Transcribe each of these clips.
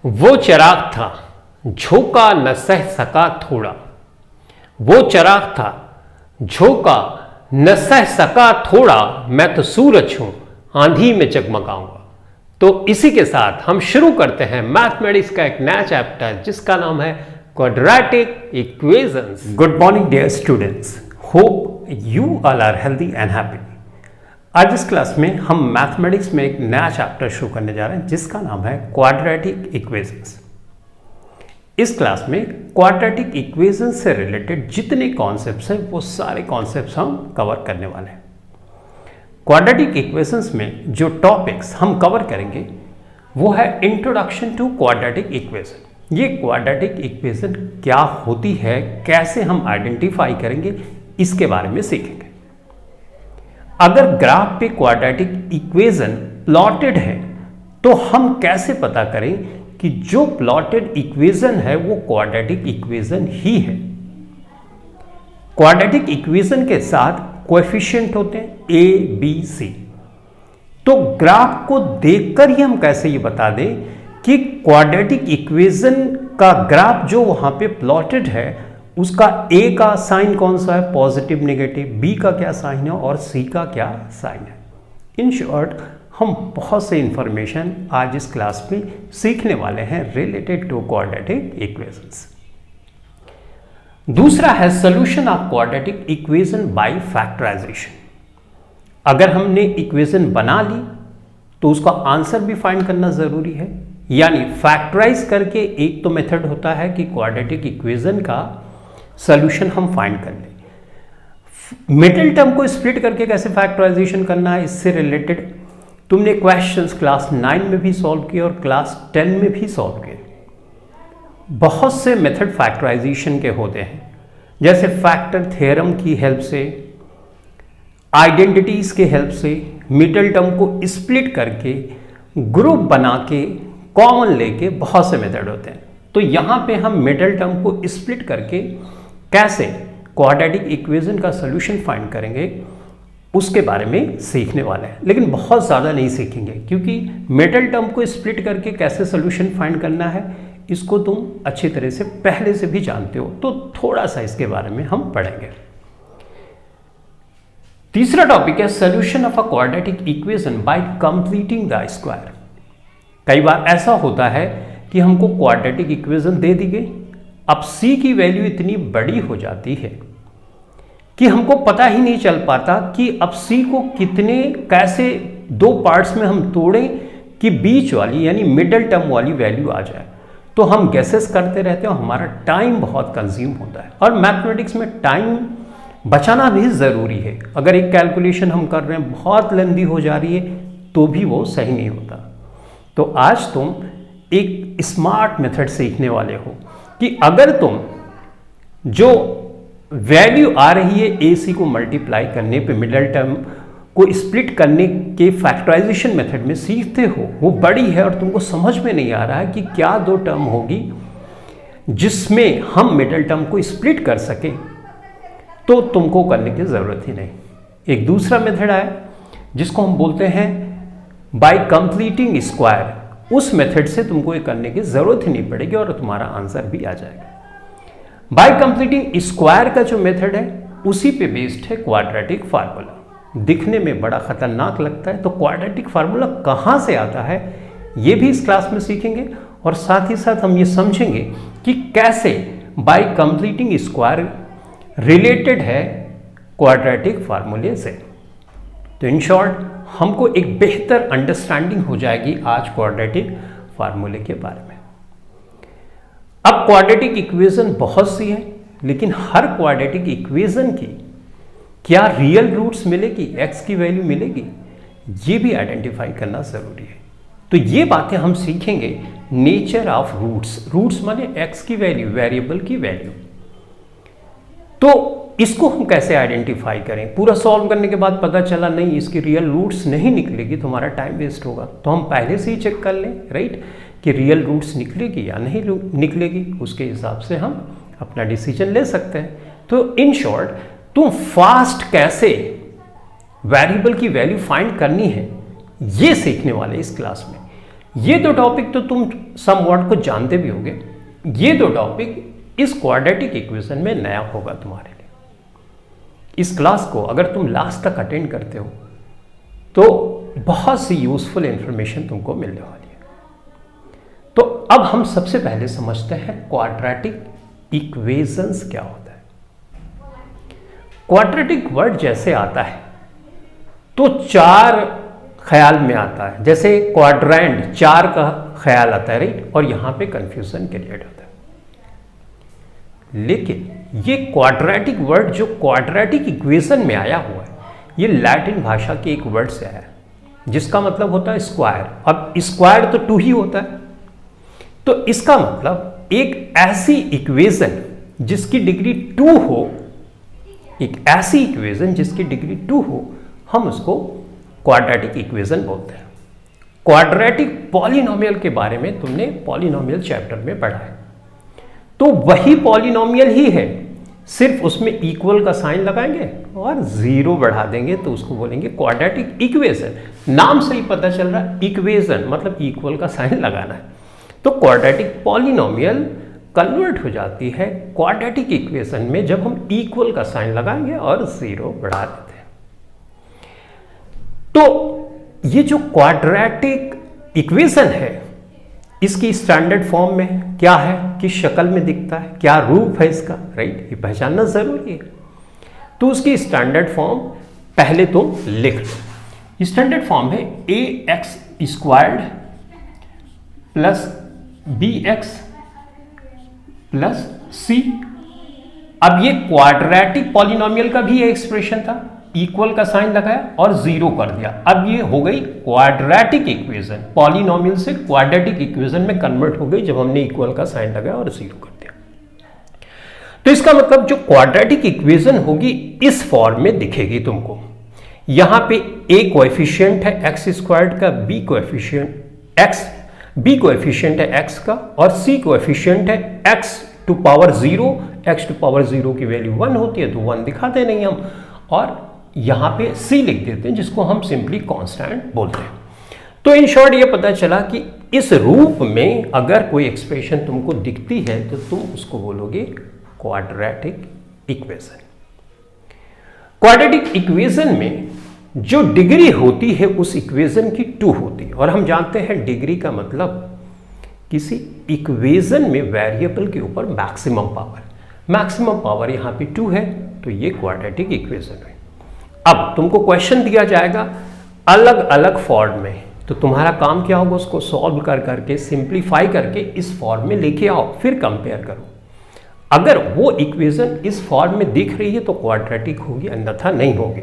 वो चिराग था झोंका न सह सका थोड़ा, वो चिराग था झोंका न सह सका थोड़ा, मैं तो सूरज हूं आंधी में जगमगाऊंगा। तो इसी के साथ हम शुरू करते हैं मैथमेटिक्स का एक नया चैप्टर जिसका नाम है quadratic equations. Good morning dear students, hope you all are healthy and happy. आज इस क्लास में हम मैथमेटिक्स में एक नया चैप्टर शुरू करने जा रहे हैं जिसका नाम है क्वाड्रेटिक इक्वेशंस। इस क्लास में क्वाड्रेटिक इक्वेशंस से रिलेटेड जितने कॉन्सेप्ट्स हैं वो सारे कॉन्सेप्ट्स हम कवर करने वाले हैं। क्वाड्रेटिक इक्वेशंस में जो टॉपिक्स हम कवर करेंगे वो है इंट्रोडक्शन टू क्वाड्रेटिक इक्वेशन। ये क्वाड्रेटिक इक्वेशन क्या होती है, कैसे हम आइडेंटिफाई करेंगे, इसके बारे में सीखेंगे। अगर ग्राफ पे क्वाड्रेटिक इक्वेशन प्लॉटेड है तो हम कैसे पता करें कि जो प्लॉटेड इक्वेशन है वो क्वाड्रेटिक इक्वेशन ही है। क्वाड्रेटिक इक्वेशन के साथ कोएफिशिएंट होते हैं ए बी सी। तो ग्राफ को देखकर ही हम कैसे ये बता दें कि क्वाड्रेटिक इक्वेशन का ग्राफ जो वहां पे प्लॉटेड है उसका ए का साइन कौन सा है, पॉजिटिव नेगेटिव, बी का क्या साइन है और सी का क्या साइन है। इन शॉर्ट हम बहुत से इंफॉर्मेशन आज इस क्लास में सीखने वाले हैं रिलेटेड टू क्वाड्रेटिक इक्वेशंस। दूसरा है solution of quadratic equation by factorisation. अगर हमने इक्वेशन बना ली तो उसका आंसर भी फाइंड करना जरूरी है, यानी फैक्टराइज करके एक तो मेथड होता है कि क्वाड्रेटिक इक्वेशन का सॉल्यूशन हम फाइंड कर लें। मिडिल टर्म को स्प्लिट करके कैसे फैक्टराइजेशन करना है, इससे रिलेटेड तुमने क्वेश्चंस क्लास 9 में भी सॉल्व किए और क्लास 10 में भी सॉल्व किए। बहुत से मेथड फैक्टराइजेशन के होते हैं, जैसे फैक्टर थ्योरम की हेल्प से, आइडेंटिटीज के हेल्प से, मिडिल टर्म को स्प्लिट करके, ग्रुप बना के, कॉमन लेके, बहुत से मेथड होते हैं। तो यहां पे हम मिडिल टर्म को स्प्लिट करके कैसे क्वाड्रेटिक इक्वेशन का सॉल्यूशन फाइंड करेंगे उसके बारे में सीखने वाले हैं, लेकिन बहुत ज़्यादा नहीं सीखेंगे क्योंकि मिडिल टर्म को स्प्लिट करके कैसे सॉल्यूशन फाइंड करना है इसको तुम अच्छी तरह से पहले से भी जानते हो, तो थोड़ा सा इसके बारे में हम पढ़ेंगे। तीसरा टॉपिक है solution of a quadratic equation bye completing the square. कई बार ऐसा होता है कि हमको क्वाड्रेटिक इक्वेशन दे दी गई, अब c की वैल्यू इतनी बड़ी हो जाती है कि हमको पता ही नहीं चल पाता कि अब c को कितने कैसे दो पार्ट्स में हम तोड़ें कि बीच वाली यानी मिडिल टर्म वाली वैल्यू आ जाए। तो हम गैसेस करते रहते हैं और हमारा टाइम बहुत कंज्यूम होता है, और मैथमेटिक्स में टाइम बचाना भी ज़रूरी है। अगर एक कैलकुलेशन हम कर रहे हैं बहुत लेंदी हो जा रही है तो भी वो सही नहीं होता। तो आज तुम एक स्मार्ट मेथड सीखने वाले हो कि अगर तुम जो वैल्यू आ रही है ए सी को मल्टीप्लाई करने पे मिडिल टर्म को स्प्लिट करने के फैक्टराइजेशन मेथड में सीखते हो, वो बड़ी है और तुमको समझ में नहीं आ रहा है कि क्या दो टर्म होगी जिसमें हम मिडिल टर्म को स्प्लिट कर सकें, तो तुमको करने की ज़रूरत ही नहीं। एक दूसरा मेथड है जिसको हम बोलते हैं बाय कंप्लीटिंग स्क्वायर। उस मेथड से तुमको ये करने की जरूरत ही नहीं पड़ेगी और तुम्हारा आंसर भी आ जाएगा। बाय कंप्लीटिंग स्क्वायर का जो मेथड है उसी पे बेस्ड है क्वाड्रेटिक फार्मूला। दिखने में बड़ा खतरनाक लगता है, तो क्वाड्रेटिक फार्मूला कहाँ से आता है ये भी इस क्लास में सीखेंगे, और साथ ही साथ हम ये समझेंगे कि कैसे बाय कंप्लीटिंग स्क्वायर रिलेटेड है क्वाड्रेटिक फार्मूले से। तो इन शॉर्ट हमको एक बेहतर अंडरस्टैंडिंग हो जाएगी आज क्वाड्रेटिक फार्मूले के बारे में। अब क्वाड्रेटिक इक्वेशन बहुत सी है, लेकिन हर क्वाड्रेटिक इक्वेशन की क्या रियल रूट्स मिलेगी, एक्स की वैल्यू मिलेगी, ये भी आइडेंटिफाई करना जरूरी है। तो ये बातें हम सीखेंगे नेचर ऑफ रूट्स। रूट्स माने एक्स की वैल्यू, वेरिएबल की वैल्यू। तो इसको हम कैसे आइडेंटिफाई करें। पूरा सॉल्व करने के बाद पता चला नहीं इसकी रियल रूट्स नहीं निकलेगी तो हमारा टाइम वेस्ट होगा, तो हम पहले से ही चेक कर लें, राइट, कि रियल रूट्स निकलेगी या नहीं निकलेगी। उसके हिसाब से हम अपना डिसीजन ले सकते हैं। तो इन शॉर्ट तुम फास्ट कैसे वेरिएबल की वैल्यू फाइंड करनी है ये सीखने वाले इस क्लास में। ये दो टॉपिक तो तुम समवॉट को जानते भी होगे, ये दो टॉपिक इस क्वाड्रेटिक इक्वेशन में नया होगा तुम्हारे लिए। इस क्लास को अगर तुम लास्ट तक अटेंड करते हो तो बहुत सी यूजफुल इंफॉर्मेशन तुमको मिलने वाली है। तो अब हम सबसे पहले समझते हैं क्वाड्रेटिक इक्वेशंस क्या होता है। क्वाड्रेटिक वर्ड जैसे आता है तो चार ख्याल में आता है, जैसे क्वाड्रेंट चार का ख्याल आता है, राइट, और यहां पे कंफ्यूजन क्रिएट होता है। लेकिन ये क्वाड्रेटिक वर्ड जो क्वाड्रेटिक इक्वेशन में आया हुआ है, ये लैटिन भाषा के एक वर्ड से आया है जिसका मतलब होता है स्क्वायर। अब स्क्वायर तो 2 ही होता है, तो इसका मतलब एक ऐसी इक्वेशन जिसकी डिग्री 2 हो, एक ऐसी इक्वेशन जिसकी डिग्री 2 हो, हम उसको क्वाड्रेटिक इक्वेशन बोलते हैं। क्वाड्रेटिक पॉलिनोमियल के बारे में तुमने पॉलिनोमियल चैप्टर में पढ़ा है, तो वही पॉलिनोमियल ही है, सिर्फ उसमें इक्वल का साइन लगाएंगे और 0 बढ़ा देंगे तो उसको बोलेंगे क्वाड्रेटिक इक्वेशन। नाम से ही पता चल रहा है इक्वेशन मतलब इक्वल का साइन लगाना है। तो क्वाड्रेटिक पॉलिनोमियल कन्वर्ट हो जाती है क्वाड्रेटिक इक्वेशन में जब हम इक्वल का साइन लगाएंगे और 0 बढ़ा देते हैं। तो ये जो क्वाड्रेटिक इक्वेशन है, इसकी स्टैंडर्ड फॉर्म में क्या है, किस शक्ल में दिखता है, क्या रूप है इसका, राइट, ये पहचानना जरूरी है। तो उसकी स्टैंडर्ड फॉर्म पहले तो लिख लो। स्टैंडर्ड फॉर्म है ax² plus bx plus c। अब ये क्वाड्रेटिक पॉलिनोमियल का भी एक्सप्रेशन था, इक्वल का साइन लगाया और 0 कर दिया। अब ये हो गई क्वाड्रेटिक इक्वेशन, पॉलिनोमियल से क्वाड्रेटिक इक्वेशन में कन्वर्ट हो गई जब हमने इक्वल का साइन लगाया और 0 कर दिया। तो इसका मतलब जो क्वाड्रेटिक इक्वेशन होगी इस फॉर्म में दिखेगी तुमको। यहां पे a कोएफिशिएंट है x² का, b कोएफिशिएंट है x का और c कोएफिशिएंट है x⁻0। x⁻0 की वैल्यू 1 होती है तो 1 दिखाते नहीं हम, और यहां पे c लिख देते हैं जिसको हम सिंपली कांस्टेंट बोलते हैं। तो इन शॉर्ट ये पता चला कि इस रूप में अगर कोई एक्सप्रेशन तुमको दिखती है तो तुम उसको बोलोगे क्वाड्रेटिक इक्वेशन। क्वाड्रेटिक इक्वेशन में जो डिग्री होती है उस इक्वेशन की 2 होती है, और हम जानते हैं डिग्री का मतलब किसी इक्वेशन में वेरिएबल के ऊपर मैक्सिमम पावर। मैक्सिमम पावर यहां पे 2 है तो ये क्वाड्रेटिक इक्वेशन है। अब तुमको क्वेश्चन दिया जाएगा अलग अलग फॉर्म में, तो तुम्हारा काम क्या होगा, उसको सॉल्व कर करके सिंप्लीफाई करके इस फॉर्म में लेके आओ, फिर कंपेयर करो। अगर वो इक्वेशन इस फॉर्म में दिख रही है तो क्वाड्रेटिक होगी, अन्यथा नहीं होगी।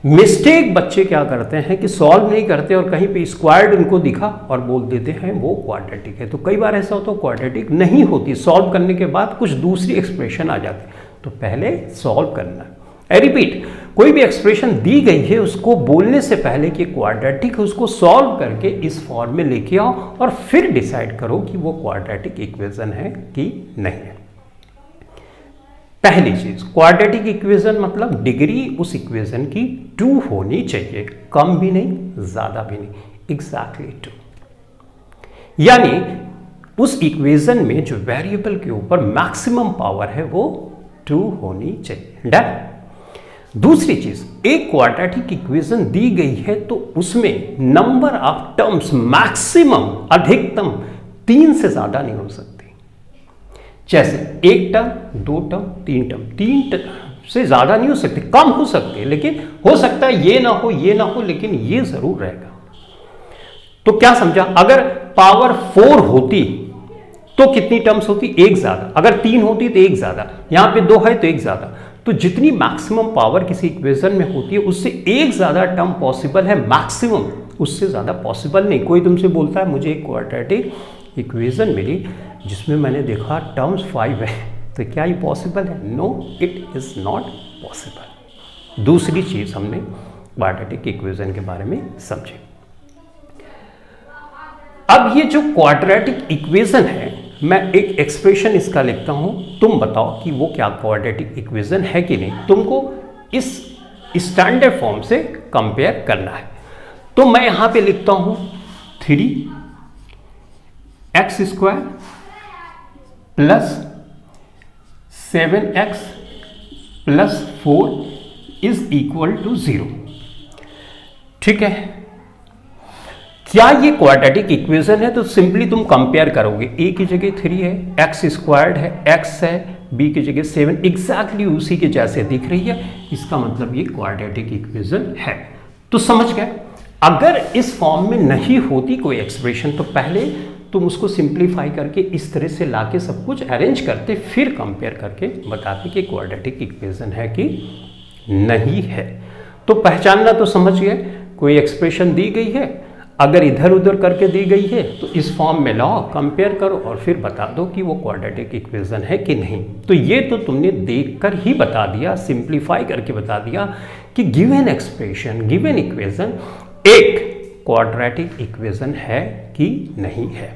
मिस्टेक बच्चे क्या करते हैं कि सॉल्व नहीं करते और कहीं पे स्क्वायर्ड उनको दिखा और बोल देते हैं वो क्वाड्रेटिक है। तो कई बार ऐसा होता है क्वाड्रेटिक नहीं होती, सॉल्व करने के बाद कुछ दूसरी एक्सप्रेशन आ जाती, तो पहले सॉल्व करना। आई रिपीट, कोई भी एक्सप्रेशन दी गई है उसको बोलने से पहले कि क्वाड्रेटिक है उसको सॉल्व करके इस फॉर्म में लेके आओ और फिर डिसाइड करो कि वो क्वाड्रेटिक इक्वेशन है कि नहीं है। पहली चीज, क्वाड्रेटिक इक्वेशन मतलब डिग्री उस इक्वेशन की 2 होनी चाहिए, कम भी नहीं ज्यादा भी नहीं, एग्जैक्टली 2। यानी उस इक्वेशन में जो वेरिएबल के ऊपर मैक्सिमम पावर है वो 2 होनी चाहिए। डन। दूसरी चीज, एक क्वाड्रेटिक इक्वेशन दी गई है तो उसमें नंबर ऑफ टर्म्स मैक्सिमम अधिकतम 3 से ज्यादा नहीं हो सकती। जैसे 1 टर्म, 2 टर्म, 3 टर्म, 3 टर्म से ज्यादा नहीं हो सकती, कम हो सकती है, लेकिन हो सकता है ये ना हो ये ना हो, लेकिन ये जरूर रहेगा। तो क्या समझा, अगर पावर 4 होती तो कितनी टर्म्स होती, 1 ज्यादा। अगर 3 होती तो 1 ज्यादा, यहां पे 2 है तो 1 ज्यादा। तो जितनी मैक्सिमम पावर किसी इक्वेशन में होती है उससे 1 ज्यादा टर्म पॉसिबल है, मैक्सिमम, उससे ज्यादा पॉसिबल नहीं। कोई तुमसे बोलता है मुझे एक क्वाड्रेटिक इक्वेशन मिली जिसमें मैंने देखा टर्म्स 5 है, तो क्या ये पॉसिबल है? No, it is not possible. दूसरी चीज हमने क्वाड्रेटिक इक्वेशन के बारे में समझी। अब ये जो क्वाड्रेटिक इक्वेशन है, मैं एक एक्सप्रेशन इसका लिखता हूं, तुम बताओ कि वो क्या क्वाड्रेटिक इक्वेशन है कि नहीं। तुमको इस स्टैंडर्ड फॉर्म से कंपेयर करना है। तो मैं यहां पे लिखता हूं 3 x square plus 7x plus 4 is equal to 0। ठीक है, क्या ये क्वाड्रेटिक इक्वेशन है? तो सिंपली तुम कंपेयर करोगे, a की जगह 3 है, x स्क्वायर्ड है, x है, b की जगह 7, एग्जैक्टली उसी के जैसे दिख रही है, इसका मतलब ये क्वाड्रेटिक इक्वेशन है। तो समझ गए, अगर इस फॉर्म में नहीं होती कोई एक्सप्रेशन तो पहले तुम उसको सिंप्लीफाई करके इस तरह से लाके सब कुछ अरेंज करते, फिर कंपेयर करके बताते कि क्वाड्रेटिक इक्वेशन है कि नहीं है। तो पहचानना तो समझ गए, कोई एक्सप्रेशन दी गई है, अगर इधर उधर करके दी गई है तो इस फॉर्म में लाओ, कंपेयर करो और फिर बता दो कि वो क्वाड्रेटिक इक्वेशन है कि नहीं। तो ये तो तुमने देखकर ही बता दिया, सिंप्लीफाई करके बता दिया कि गिवन एक्सप्रेशन, गिवन इक्वेशन एक क्वाड्रेटिक इक्वेशन है कि नहीं है।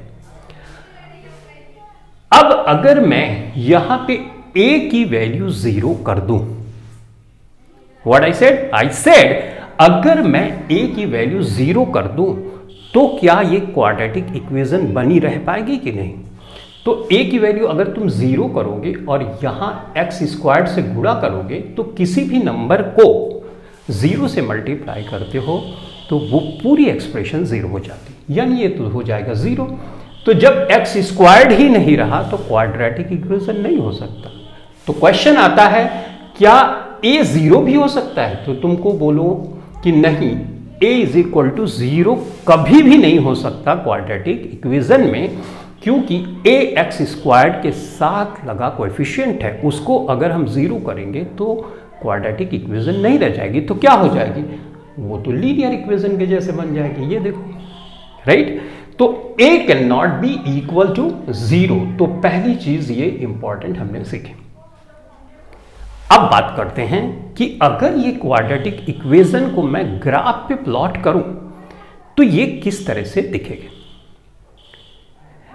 अब अगर मैं यहां पे a की वैल्यू 0 कर दूं, what I said? I said अगर मैं a की वैल्यू 0 कर दूं तो क्या ये क्वाड्रेटिक इक्वेशन बनी रह पाएगी कि नहीं? तो a की वैल्यू अगर तुम 0 करोगे और यहां x स्क्वायर्ड से गुणा करोगे तो किसी भी नंबर को 0 से मल्टीप्लाई करते हो तो वो पूरी एक्सप्रेशन 0 हो जाती, यानी ये तो हो जाएगा 0। तो जब x स्क्वायर्ड ही नहीं रहा तो क्वाड्रेटिक इक्वेशन नहीं हो सकता। तो क्वेश्चन आता है क्या a 0 भी हो सकता है? तो तुमको बोलो कि नहीं, a इज इक्वल टू 0 कभी भी नहीं हो सकता क्वाड्रेटिक इक्वेशन में, क्योंकि a x स्क्वायर्ड के साथ लगा कोएफिशिएंट है, उसको अगर हम 0 करेंगे तो क्वाड्रेटिक इक्वेशन नहीं रह जाएगी। तो क्या हो जाएगी? वो तो लीनियर इक्वेशन के जैसे बन जाएगी, ये देखो, राइट? तो a can not be equal to 0। तो पहली चीज ये इंपॉर्टेंट हमने सीखी। अब बात करते हैं कि अगर ये क्वाड्रेटिक इक्वेशन को मैं ग्राफ पे प्लॉट करूं तो ये किस तरह से दिखेगा।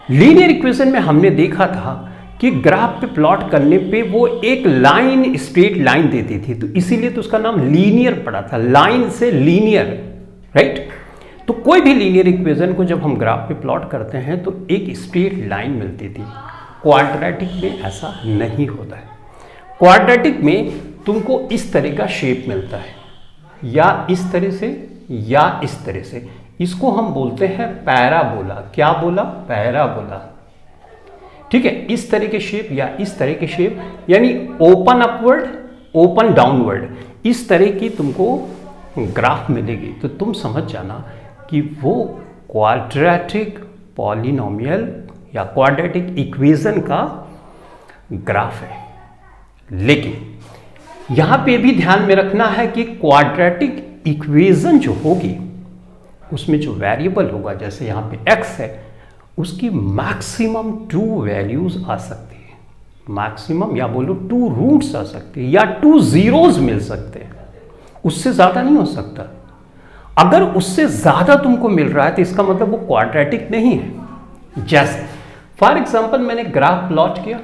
लीनियर इक्वेशन में हमने देखा था कि ग्राफ पे प्लॉट करने पे वो एक लाइन, स्ट्रेट लाइन देती थी, तो इसीलिए तो उसका नाम लीनियर पड़ा था, लाइन से लीनियर, राइट? तो कोई भी लीनियर इक्वेशन को जब हम ग्राफ पे प्लॉट करते हैं तो एक स्ट्रेट लाइन मिलती थी। क्वाड्रेटिक में ऐसा नहीं होता है। क्वाड्रेटिक में तुमको इस तरह का शेप मिलता है, या इस तरह से या इस तरह से। इसको हम बोलते हैं पैराबोला। क्या बोला? पैराबोला। ठीक है, इस तरह के शेप या इस तरह के शेप, यानी ओपन अपवर्ड, ओपन डाउनवर्ड, इस तरह की तुमको ग्राफ मिलेगी। तो तुम समझ जाना कि वो क्वाड्रेटिक पॉलिनोमियल या क्वाड्रेटिक इक्वेशन का ग्राफ है। लेकिन यहां पे भी ध्यान में रखना है कि क्वाड्रेटिक इक्वेशन जो होगी उसमें जो वेरिएबल होगा, जैसे यहां पे x है, उसकी मैक्सिमम 2 वैल्यूज आ सकती है, मैक्सिमम, या बोलो 2 रूट्स आ सकती है, या 2 जीरोज मिल सकते हैं, उससे ज्यादा नहीं हो सकता। अगर उससे ज्यादा तुमको मिल रहा है तो इसका मतलब वो क्वाड्रेटिक नहीं है। जैसे फॉर एग्जांपल मैंने ग्राफ प्लॉट किया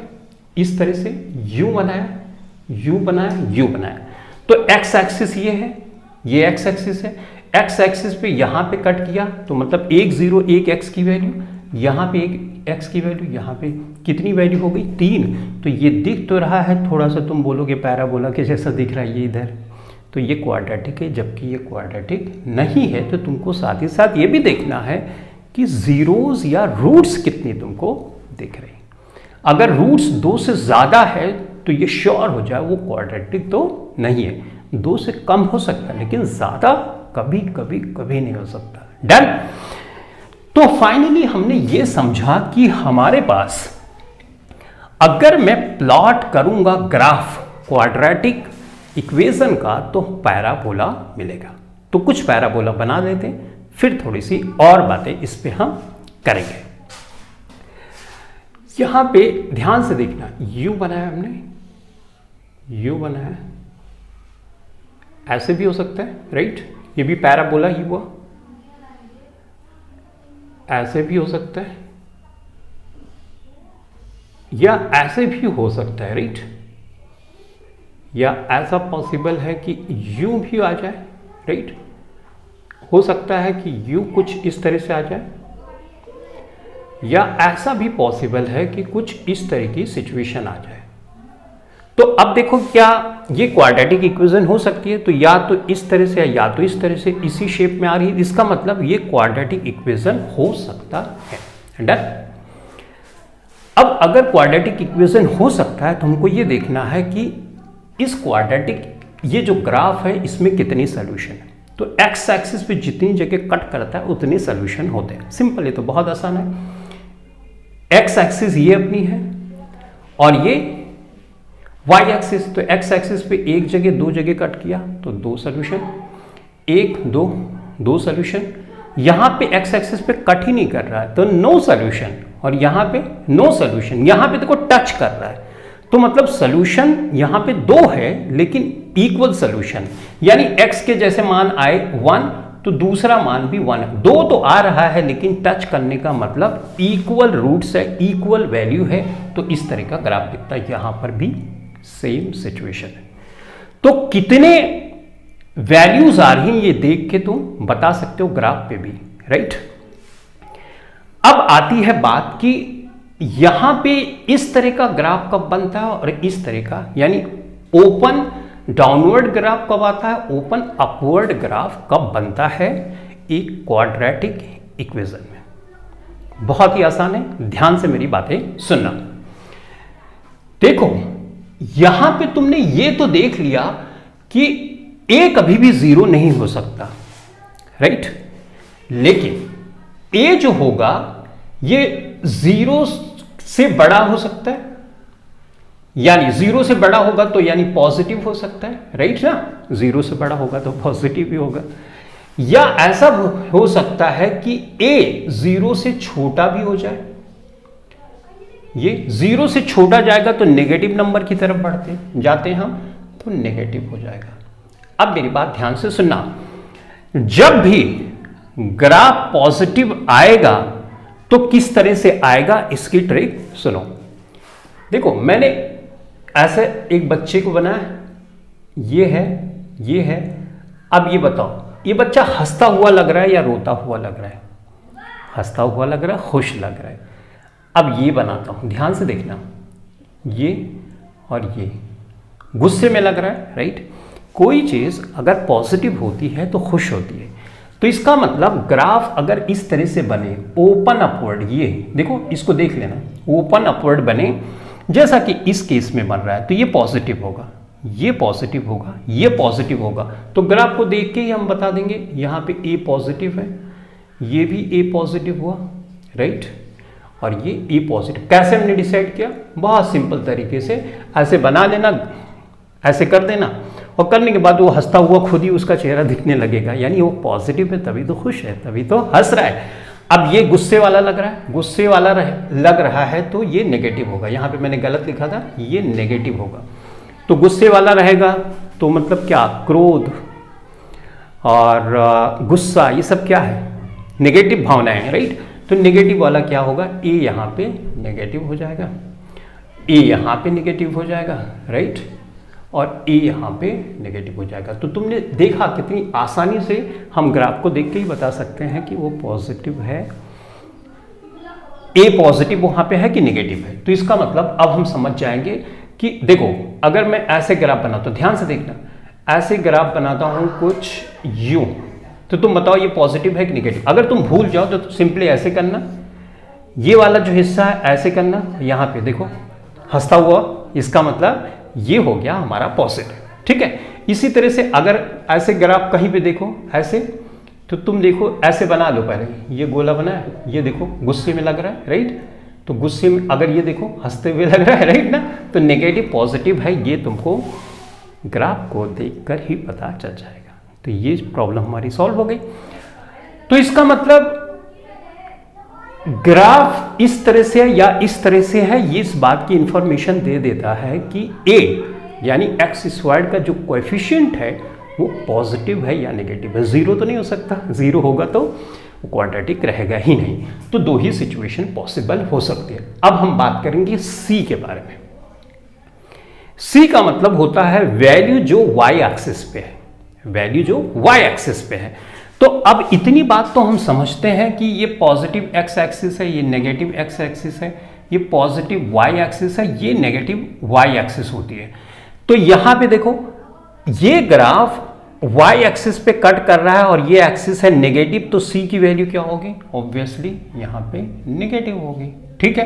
इस तरह से, u बनाया, u बनाया, u बनाया, तो x एक्सिस ये है, ये x एक्सिस है, x एक्सिस पे यहां पे कट किया तो मतलब 1 0 1 x की वैल्यू, यहां पे एक x की वैल्यू, यहां पे कितनी वैल्यू हो गई? 3। तो ये दिख तो रहा है थोड़ा सा, तुम बोलोगे पैराबोला के जैसा दिख रहा है ये इधर, तो ये क्वाड्रेटिक है, जबकि ये क्वाड्रेटिक नहीं है। तो तुमको साथ ही साथ ये भी देखना है कि जीरोस या रूट्स कितनी तुमको दिख रही। अगर रूट्स 2 से ज्यादा है तो ये श्योर हो जाए वो क्वाड्रेटिक तो नहीं है। 2 से कम हो सकता है लेकिन ज्यादा कभी कभी कभी नहीं हो सकता। डन? तो फाइनली हमने ये समझा कि हमारे पास अगर मैं प्लॉट करूंगा ग्राफ क्वाड्रेटिक इक्वेशन का तो पैराबोला मिलेगा। तो कुछ पैराबोला बना देते हैं, फिर थोड़ी सी और बातें इस पे हम करेंगे। यहां पे ध्यान से देखना, u बनाया हमने, u बनाया, ऐसे भी हो सकता है, राइट? ये भी पैराबोला ही हुआ, ऐसे भी हो सकता है, या ऐसे भी हो सकता है, राइट? या ऐसा पॉसिबल है कि u भी आ जाए, राइट? हो सकता है कि u कुछ इस तरह से आ जाए, या ऐसा भी पॉसिबल है कि कुछ इस तरह की सिचुएशन आ जाए। तो अब देखो, क्या ये क्वाड्रेटिक इक्वेशन हो सकती है? तो या तो इस तरह से या तो इस तरह से इसी शेप में आ रही है, इसका मतलब ये क्वाड्रेटिक इक्वेशन हो सकता है। डन। अब अगर क्वाड्रेटिक इक्वेशन हो सकता है तो हमको ये देखना है कि इस क्वाड्रेटिक ये जो ग्राफ है इसमें कितनी सोल्यूशन है। तो एक्स एक्सिस पे जितनी जगह कट करता है उतने सोल्यूशन होते हैं। सिंपल है, तो बहुत आसान है। एक्स एक्सिस ये अपनी है और ये वाई एक्सिस, तो एक्स एक्सिस पे एक जगह दो जगह कट किया तो दो सोल्यूशन, एक दो दो सोल्यूशन। यहां पे एक्स एक्सिस पे कट ही नहीं कर रहा है तो नो सोल्यूशन, और यहां पे नो सोल्यूशन, यहां पे देखो टच कर रहा है तो मतलब सोल्यूशन यहां पे दो है लेकिन इक्वल सोल्यूशन, यानी x के जैसे मान आए 1 तो दूसरा मान भी 1 है। दो तो आ रहा है लेकिन टच करने का मतलब इक्वल रूट्स है, इक्वल वैल्यू है, तो इस तरह का ग्राफ दिखता है। यहां पर भी सेम सिचुएशन है। तो कितने वैल्यूज आ रही हैं ये देख के तुम बता सकते हो ग्राफ पे भी, राइट। अब आती है बात कि यहां पे इस तरह का ग्राफ कब बनता है और इस तरह का, यानी ओपन डाउनवर्ड ग्राफ कब आता है, ओपन अपवर्ड ग्राफ कब बनता है एक क्वाड्रेटिक इक्वेशन में। बहुत ही आसान है, ध्यान से मेरी बातें सुनना। देखो यहां पे तुमने ये तो देख लिया कि a कभी भी जीरो नहीं हो सकता, राइट। लेकिन a जो होगा ये जीरो से बड़ा हो सकता है, यानी जीरो से बड़ा होगा तो यानी पॉजिटिव हो सकता है, राइट ना। जीरो से बड़ा होगा तो पॉजिटिव भी होगा, या ऐसा हो सकता है कि a जीरो से छोटा भी हो जाए। ये जीरो से छोटा जाएगा तो नेगेटिव नंबर की तरफ बढ़ते जाते हैं हम, तो नेगेटिव हो जाएगा। अब मेरी बात ध्यान से सुनना, जब भी ग्राफ पॉजिटिव आएगा तो किस तरह से आएगा इसकी ट्रिक सुनो। देखो मैंने ऐसे एक बच्चे को बनाया, ये है। अब ये बताओ, ये बच्चा हंसता हुआ लग रहा है या रोता हुआ लग रहा है? हंसता हुआ लग रहा है, खुश लग रहा है। अब ये बनाता हूं, ध्यान से देखना, ये और ये गुस्से में लग रहा है, राइट। कोई चीज अगर पॉजिटिव होती है तो खुश होती है, तो इसका मतलब ग्राफ अगर इस तरह से बने ओपन अपवर्ड, ये देखो इसको देख लेना, ओपन अपवर्ड बने जैसा कि इस केस में बन रहा है, तो ये पॉजिटिव होगा, ये पॉजिटिव होगा, ये पॉजिटिव होगा। तो ग्राफ को देख के ही हम बता देंगे यहाँ पे ए पॉजिटिव है, ये भी ए पॉजिटिव हुआ, राइट, और ये ए पॉजिटिव। कैसे हमने डिसाइड किया? बहुत सिंपल तरीके से ऐसे बना लेना, ऐसे कर देना, और करने के बाद वो हंसता हुआ खुद ही उसका चेहरा दिखने लगेगा, यानी वो पॉजिटिव है तभी तो खुश है, तभी तो हंस रहा है। अब ये गुस्से वाला लग रहा है, गुस्से वाला लग रहा है तो ये नेगेटिव होगा। यहाँ पे मैंने गलत लिखा था, ये नेगेटिव होगा। तो गुस्से वाला रहेगा तो मतलब क्या, क्रोध और गुस्सा, ये सब क्या है, नेगेटिव भावनाएं हैं, राइट। तो नेगेटिव वाला क्या होगा, ए यहाँ पे नेगेटिव हो जाएगा, ए यहाँ पे नेगेटिव हो जाएगा, राइट, और ए यहाँ पे नेगेटिव हो जाएगा। तो तुमने देखा कितनी आसानी से हम ग्राफ को देख के ही बता सकते हैं कि वो पॉजिटिव है, ए पॉजिटिव वहां पे है कि नेगेटिव है। तो इसका मतलब अब हम समझ जाएंगे कि देखो अगर मैं ऐसे ग्राफ बनाता हूं, ध्यान से देखना, ऐसे ग्राफ बनाता हूं कुछ यूं, तो तुम बताओ ये पॉजिटिव है कि नेगेटिव। अगर तुम भूल जाओ तो सिंपली ऐसे करना, ये वाला जो हिस्सा है ऐसे करना, यहां पे देखो हंसता हुआ, इसका मतलब ये हो गया हमारा पॉजिटिव, ठीक है। इसी तरह से अगर ऐसे ग्राफ कहीं पे देखो ऐसे, तो तुम देखो ऐसे बना लो, पहले ये गोला बना है, ये देखो गुस्से में लग रहा है, राइट, तो गुस्से में अगर ये देखो हंसते हुए लग रहा है, राइट ना, तो नेगेटिव पॉजिटिव है, ये तुमको ग्राफ को देखकर ही पता चल जाएगा। तो ये प्रॉब्लम हमारी सॉल्व हो गई। तो इसका मतलब ग्राफ इस तरह से या इस तरह से है, ये इस बात की इंफॉर्मेशन दे देता है कि a यानी एक्स स्क्वायर्ड का जो कोएफिशिएंट है वो पॉजिटिव है या नेगेटिव है। जीरो तो नहीं हो सकता, जीरो होगा तो क्वाड्रेटिक रहेगा ही नहीं। तो दो ही सिचुएशन पॉसिबल हो सकती है। अब हम बात करेंगे सी के बारे में। सी का मतलब होता है वैल्यू जो y एक्सिस पे है, वैल्यू जो y एक्सिस पे है। तो अब इतनी बात तो हम समझते हैं कि ये पॉजिटिव एक्स एक्सिस है, ये नेगेटिव एक्स एक्सिस है, ये पॉजिटिव वाई एक्सिस है, ये नेगेटिव वाई एक्सिस होती है। तो यहां पे देखो ये ग्राफ वाई एक्सिस पे कट कर रहा है और ये एक्सिस है नेगेटिव, तो सी की वैल्यू क्या होगी? ऑब्वियसली यहां पे नेगेटिव होगी। ठीक है,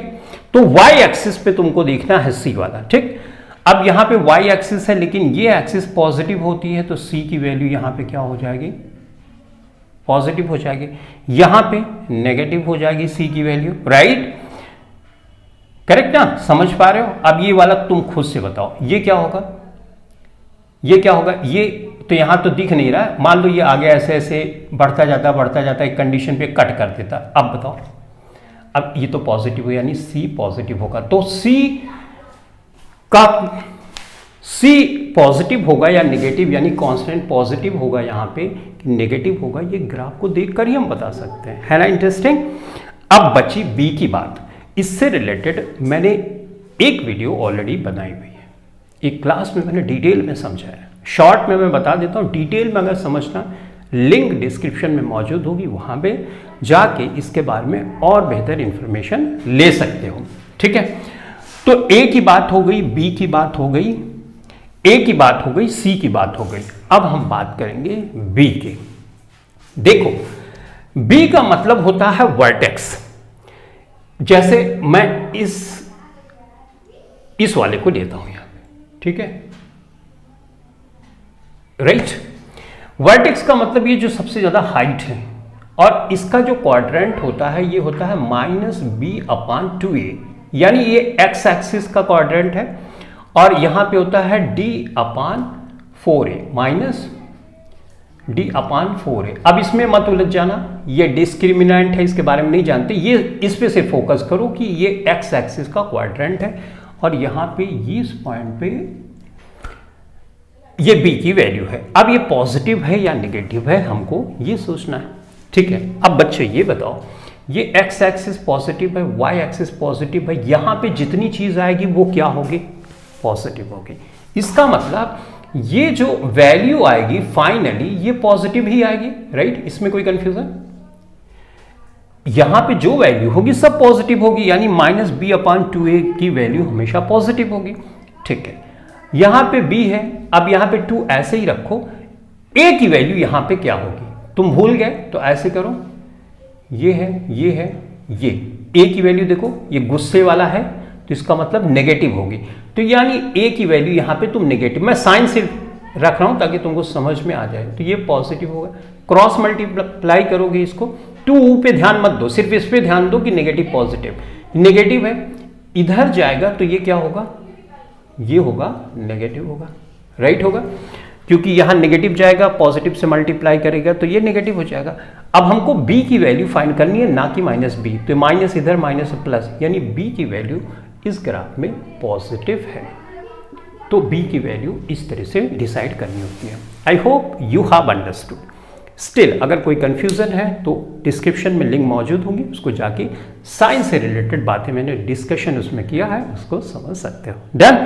तो वाई एक्सिस पे तुमको देखना है सी वाला। ठीक, अब यहां पे वाई एक्सिस है लेकिन ये एक्सिस पॉजिटिव होती है, तो सी की वैल्यू यहां पे क्या हो जाएगी? पॉजिटिव हो जाएगी। यहां पे नेगेटिव हो जाएगी सी की वैल्यू। राइट, करेक्ट ना? समझ पा रहे हो? अब ये वाला तुम खुद से बताओ, ये क्या होगा? ये क्या होगा? ये तो यहां तो दिख नहीं रहा है, मान लो ये आगे ऐसे ऐसे बढ़ता जाता एक कंडीशन पे कट कर देता। अब बताओ, अब ये तो पॉजिटिव हो यानी सी पॉजिटिव होगा, तो सी पॉजिटिव होगा या नेगेटिव, यानी कांस्टेंट पॉजिटिव होगा यहां पे नेगेटिव होगा, ये ग्राफ को देखकर ही हम बता सकते हैं। है ना इंटरेस्टिंग? अब बची बी की बात। इससे रिलेटेड मैंने एक वीडियो ऑलरेडी बनाई हुई है, एक क्लास में मैंने डिटेल में समझाया। शॉर्ट में मैं बता देता हूं, डिटेल में अगर समझना लिंक डिस्क्रिप्शन में मौजूद होगी, वहां पे जाके इसके बारे में और बेहतर इंफॉर्मेशन ले सकते हो। ठीक है, तो ए की बात हो गई, बी की बात हो गई, ए की बात हो गई, सी की बात हो गई। अब हम बात करेंगे बी की। देखो, बी का मतलब होता है वर्टेक्स। जैसे मैं इस वाले को लेता हूं यहां पे, ठीक है, राइट। वर्टेक्स का मतलब ये जो सबसे ज्यादा हाइट है, और इसका जो क्वाड्रेंट होता है ये होता है -b/2a, यानी ये एक्स एक्सिस का क्वाड्रेंट है, और यहां पे होता है d/4a, -d/4a। अब इसमें मत उलझ जाना, ये डिस्क्रिमिनेंट है, इसके बारे में नहीं जानते, ये इस पे से फोकस करो कि ये एक्स एक्सिस का क्वाड्रेंट है, और यहां पे इस पॉइंट पे ये बी की वैल्यू है। अब ये पॉजिटिव है या नेगेटिव है, हमको ये सोचना है। ठीक है, अब बच्चे ये बताओ, ये एक्स एक्सिस पॉजिटिव है, वाई एक्सिस पॉजिटिव है, यहां पे जितनी चीज आएगी वो क्या होगी? पॉजिटिव होगी। इसका मतलब ये जो वैल्यू आएगी फाइनली ये पॉजिटिव ही आएगी। राइट, इसमें कोई कंफ्यूजन? यहां पे जो वैल्यू होगी सब पॉजिटिव होगी, यानी -b/2a की वैल्यू हमेशा पॉजिटिव होगी। ठीक है, यहां पे b है, अब यहां पे 2 ऐसे ही रखो, a की वैल्यू यहां पे क्या होगी? तुम भूल गए तो ऐसे करो, ये है, ये है, ये a की वैल्यू देखो, ये गुस्से वाला है तो इसका मतलब नेगेटिव होगी, तो यानी a की वैल्यू यहां पे तुम नेगेटिव, मैं साइन सिर्फ रख रहा हूं ताकि तुमको समझ में आ जाए, तो ये पॉजिटिव होगा। क्रॉस मल्टीप्लाई करोगे इसको, 2 पे ध्यान मत दो, सिर्फ इस पे ध्यान दो कि नेगेटिव पॉजिटिव, नेगेटिव है, इधर जाएगा तो ये क्या होगा? ये होगा नेगेटिव होगा। राइट होगा, क्योंकि यहां नेगेटिव जाएगा, पॉजिटिव से मल्टीप्लाई करेगा तो ये नेगेटिव हो जाएगा। अब हमको b की वैल्यू फाइंड करनी है, ना कि -b, तो माइनस इधर माइनस प्लस, यानी b की वैल्यू इस ग्राफ में पॉजिटिव है, तो b की वैल्यू इस तरह से डिसाइड करनी होती है। I hope you have understood. Still अगर कोई कंफ्यूजन है तो डिस्क्रिप्शन में लिंक मौजूद होंगी, उसको जाके साइंस से रिलेटेड बातें मैंने डिस्कशन उसमें किया है, उसको समझ सकते हो। डन।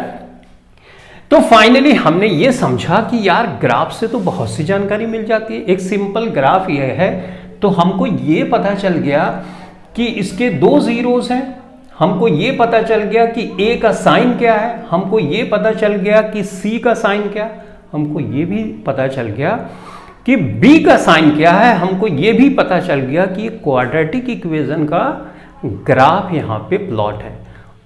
तो फाइनली हमने ये समझा कि यार ग्राफ से तो बहुत सी जानकारी मिल जाती है। एक सिंपल ग्राफ ये है तो हमको ये पता चल गया कि इसके 2 जीरोस हैं, हमको ये पता चल गया कि a का साइन क्या है, हमको ये पता चल गया कि c का साइन क्या, हमको ये भी पता चल गया कि b का साइन क्या है, हमको ये भी पता चल गया कि क्वाड्रेटिक इक्वेशन का ग्राफ यहाँ पे प्लॉट है,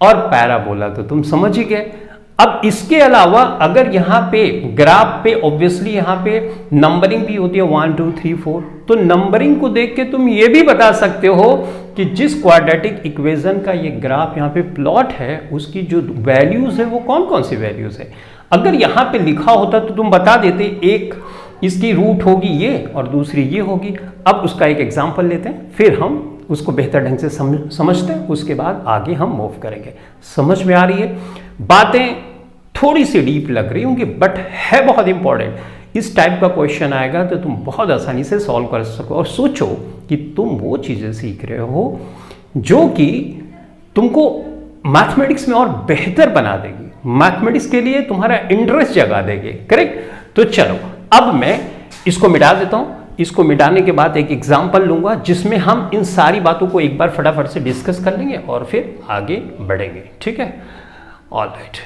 और पैराबोला तो तुम समझ ही गए। अब इसके अलावा अगर यहाँ पे ग्राफ पे ऑब्वियसली यहाँ पे नंबरिंग भी होती है 1 2 3 4, तो नंबरिंग को देख के तुम ये भी बता सकते हो कि जिस क्वाड्रेटिक इक्वेशन का ये ग्राफ यहाँ पे प्लॉट है उसकी जो वैल्यूज है वो कौन कौन सी वैल्यूज है। अगर यहाँ पे लिखा होता तो तुम बता देते, एक इसकी रूट होगी ये और दूसरी ये होगी। अब उसका एक एग्जाम्पल लेते हैं, फिर हम उसको बेहतर ढंग से समझते हैं, उसके बाद आगे हम मूव करेंगे। समझ में आ रही है? बातें थोड़ी सी डीप लग रही होंगी बट है बहुत इंपॉर्टेंट। इस टाइप का क्वेश्चन आएगा तो तुम बहुत आसानी से सॉल्व कर सको, और सोचो कि तुम वो चीजें सीख रहे हो जो कि तुमको मैथमेटिक्स में और बेहतर बना देगी, मैथमेटिक्स के लिए तुम्हारा इंटरेस्ट जगा देगी। करेक्ट? तो चलो अब मैं इसको मिटा देता हूं, इसको मिटाने के बाद एक एग्जाम्पल लूंगा जिसमें हम इन सारी बातों को एक बार फटाफट से डिस्कस कर लेंगे और फिर आगे बढ़ेंगे, ठीक है। ऑल राइट,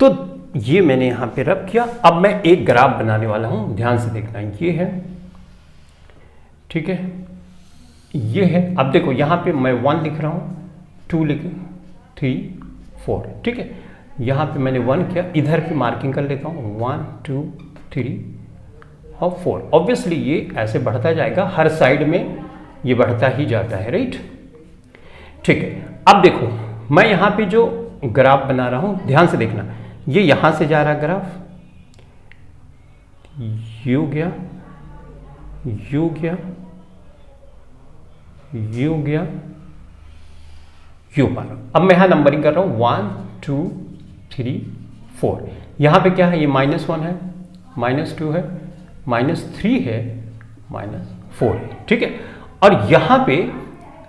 तो ये मैंने यहां पे रब किया। अब मैं एक ग्राफ बनाने वाला हूं, ध्यान से देखना। ये है, ठीक है, ये है। अब देखो यहां पे मैं 1 लिख रहा हूं, 2 लिख, 3, 4, ठीक है। यहां पे मैंने 1 किया, इधर पे मार्किंग कर लेता हूं 1, 2, 3 और 4। ऑब्वियसली ये ऐसे बढ़ता जाएगा, हर साइड में ये बढ़ता ही जाता है, राइट, ठीक है। अब देखो मैं यहां पे जो ग्राफ बना रहा हूं, ध्यान से देखना, ये यहां से जा रहा ग्राफ, यू गया, यू गया, यू गया, यू पर। अब मैं यहां नंबरिंग कर रहा हूं 1, 2, 3, 4। यहां पे क्या है, ये -1 है, -2 है, -3 है, -4 है, ठीक है। और यहां पे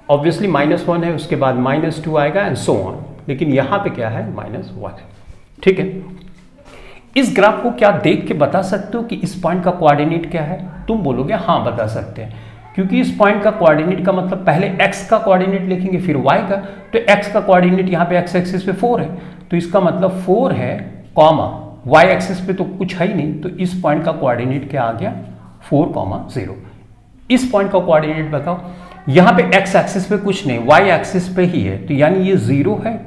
ऑब्वियसली -1 है, उसके बाद -2 आएगा एंड सो ऑन, लेकिन यहां पे क्या है, -1 है, ठीक है। इस ग्राफ को क्या देख के बता सकते हो कि इस पॉइंट का कोऑर्डिनेट क्या है? तुम बोलोगे हाँ बता सकते हैं, क्योंकि इस पॉइंट का कोऑर्डिनेट का मतलब पहले x का कोऑर्डिनेट लिखेंगे फिर y का, तो x का कोऑर्डिनेट यहाँ पे x एक्सिस पे 4 है, तो इसका मतलब 4 है कॉमा y एक्सिस पे तो कुछ है ही नहीं, तो इस पॉइंट का कोऑर्डिनेट क्या आ गया, 4,0। इस पॉइंट का कोऑर्डिनेट बताओ। यहाँ पे x एक्सिस पे कुछ नहीं, y एक्सिस पे ही है, तो यानी ये 0 है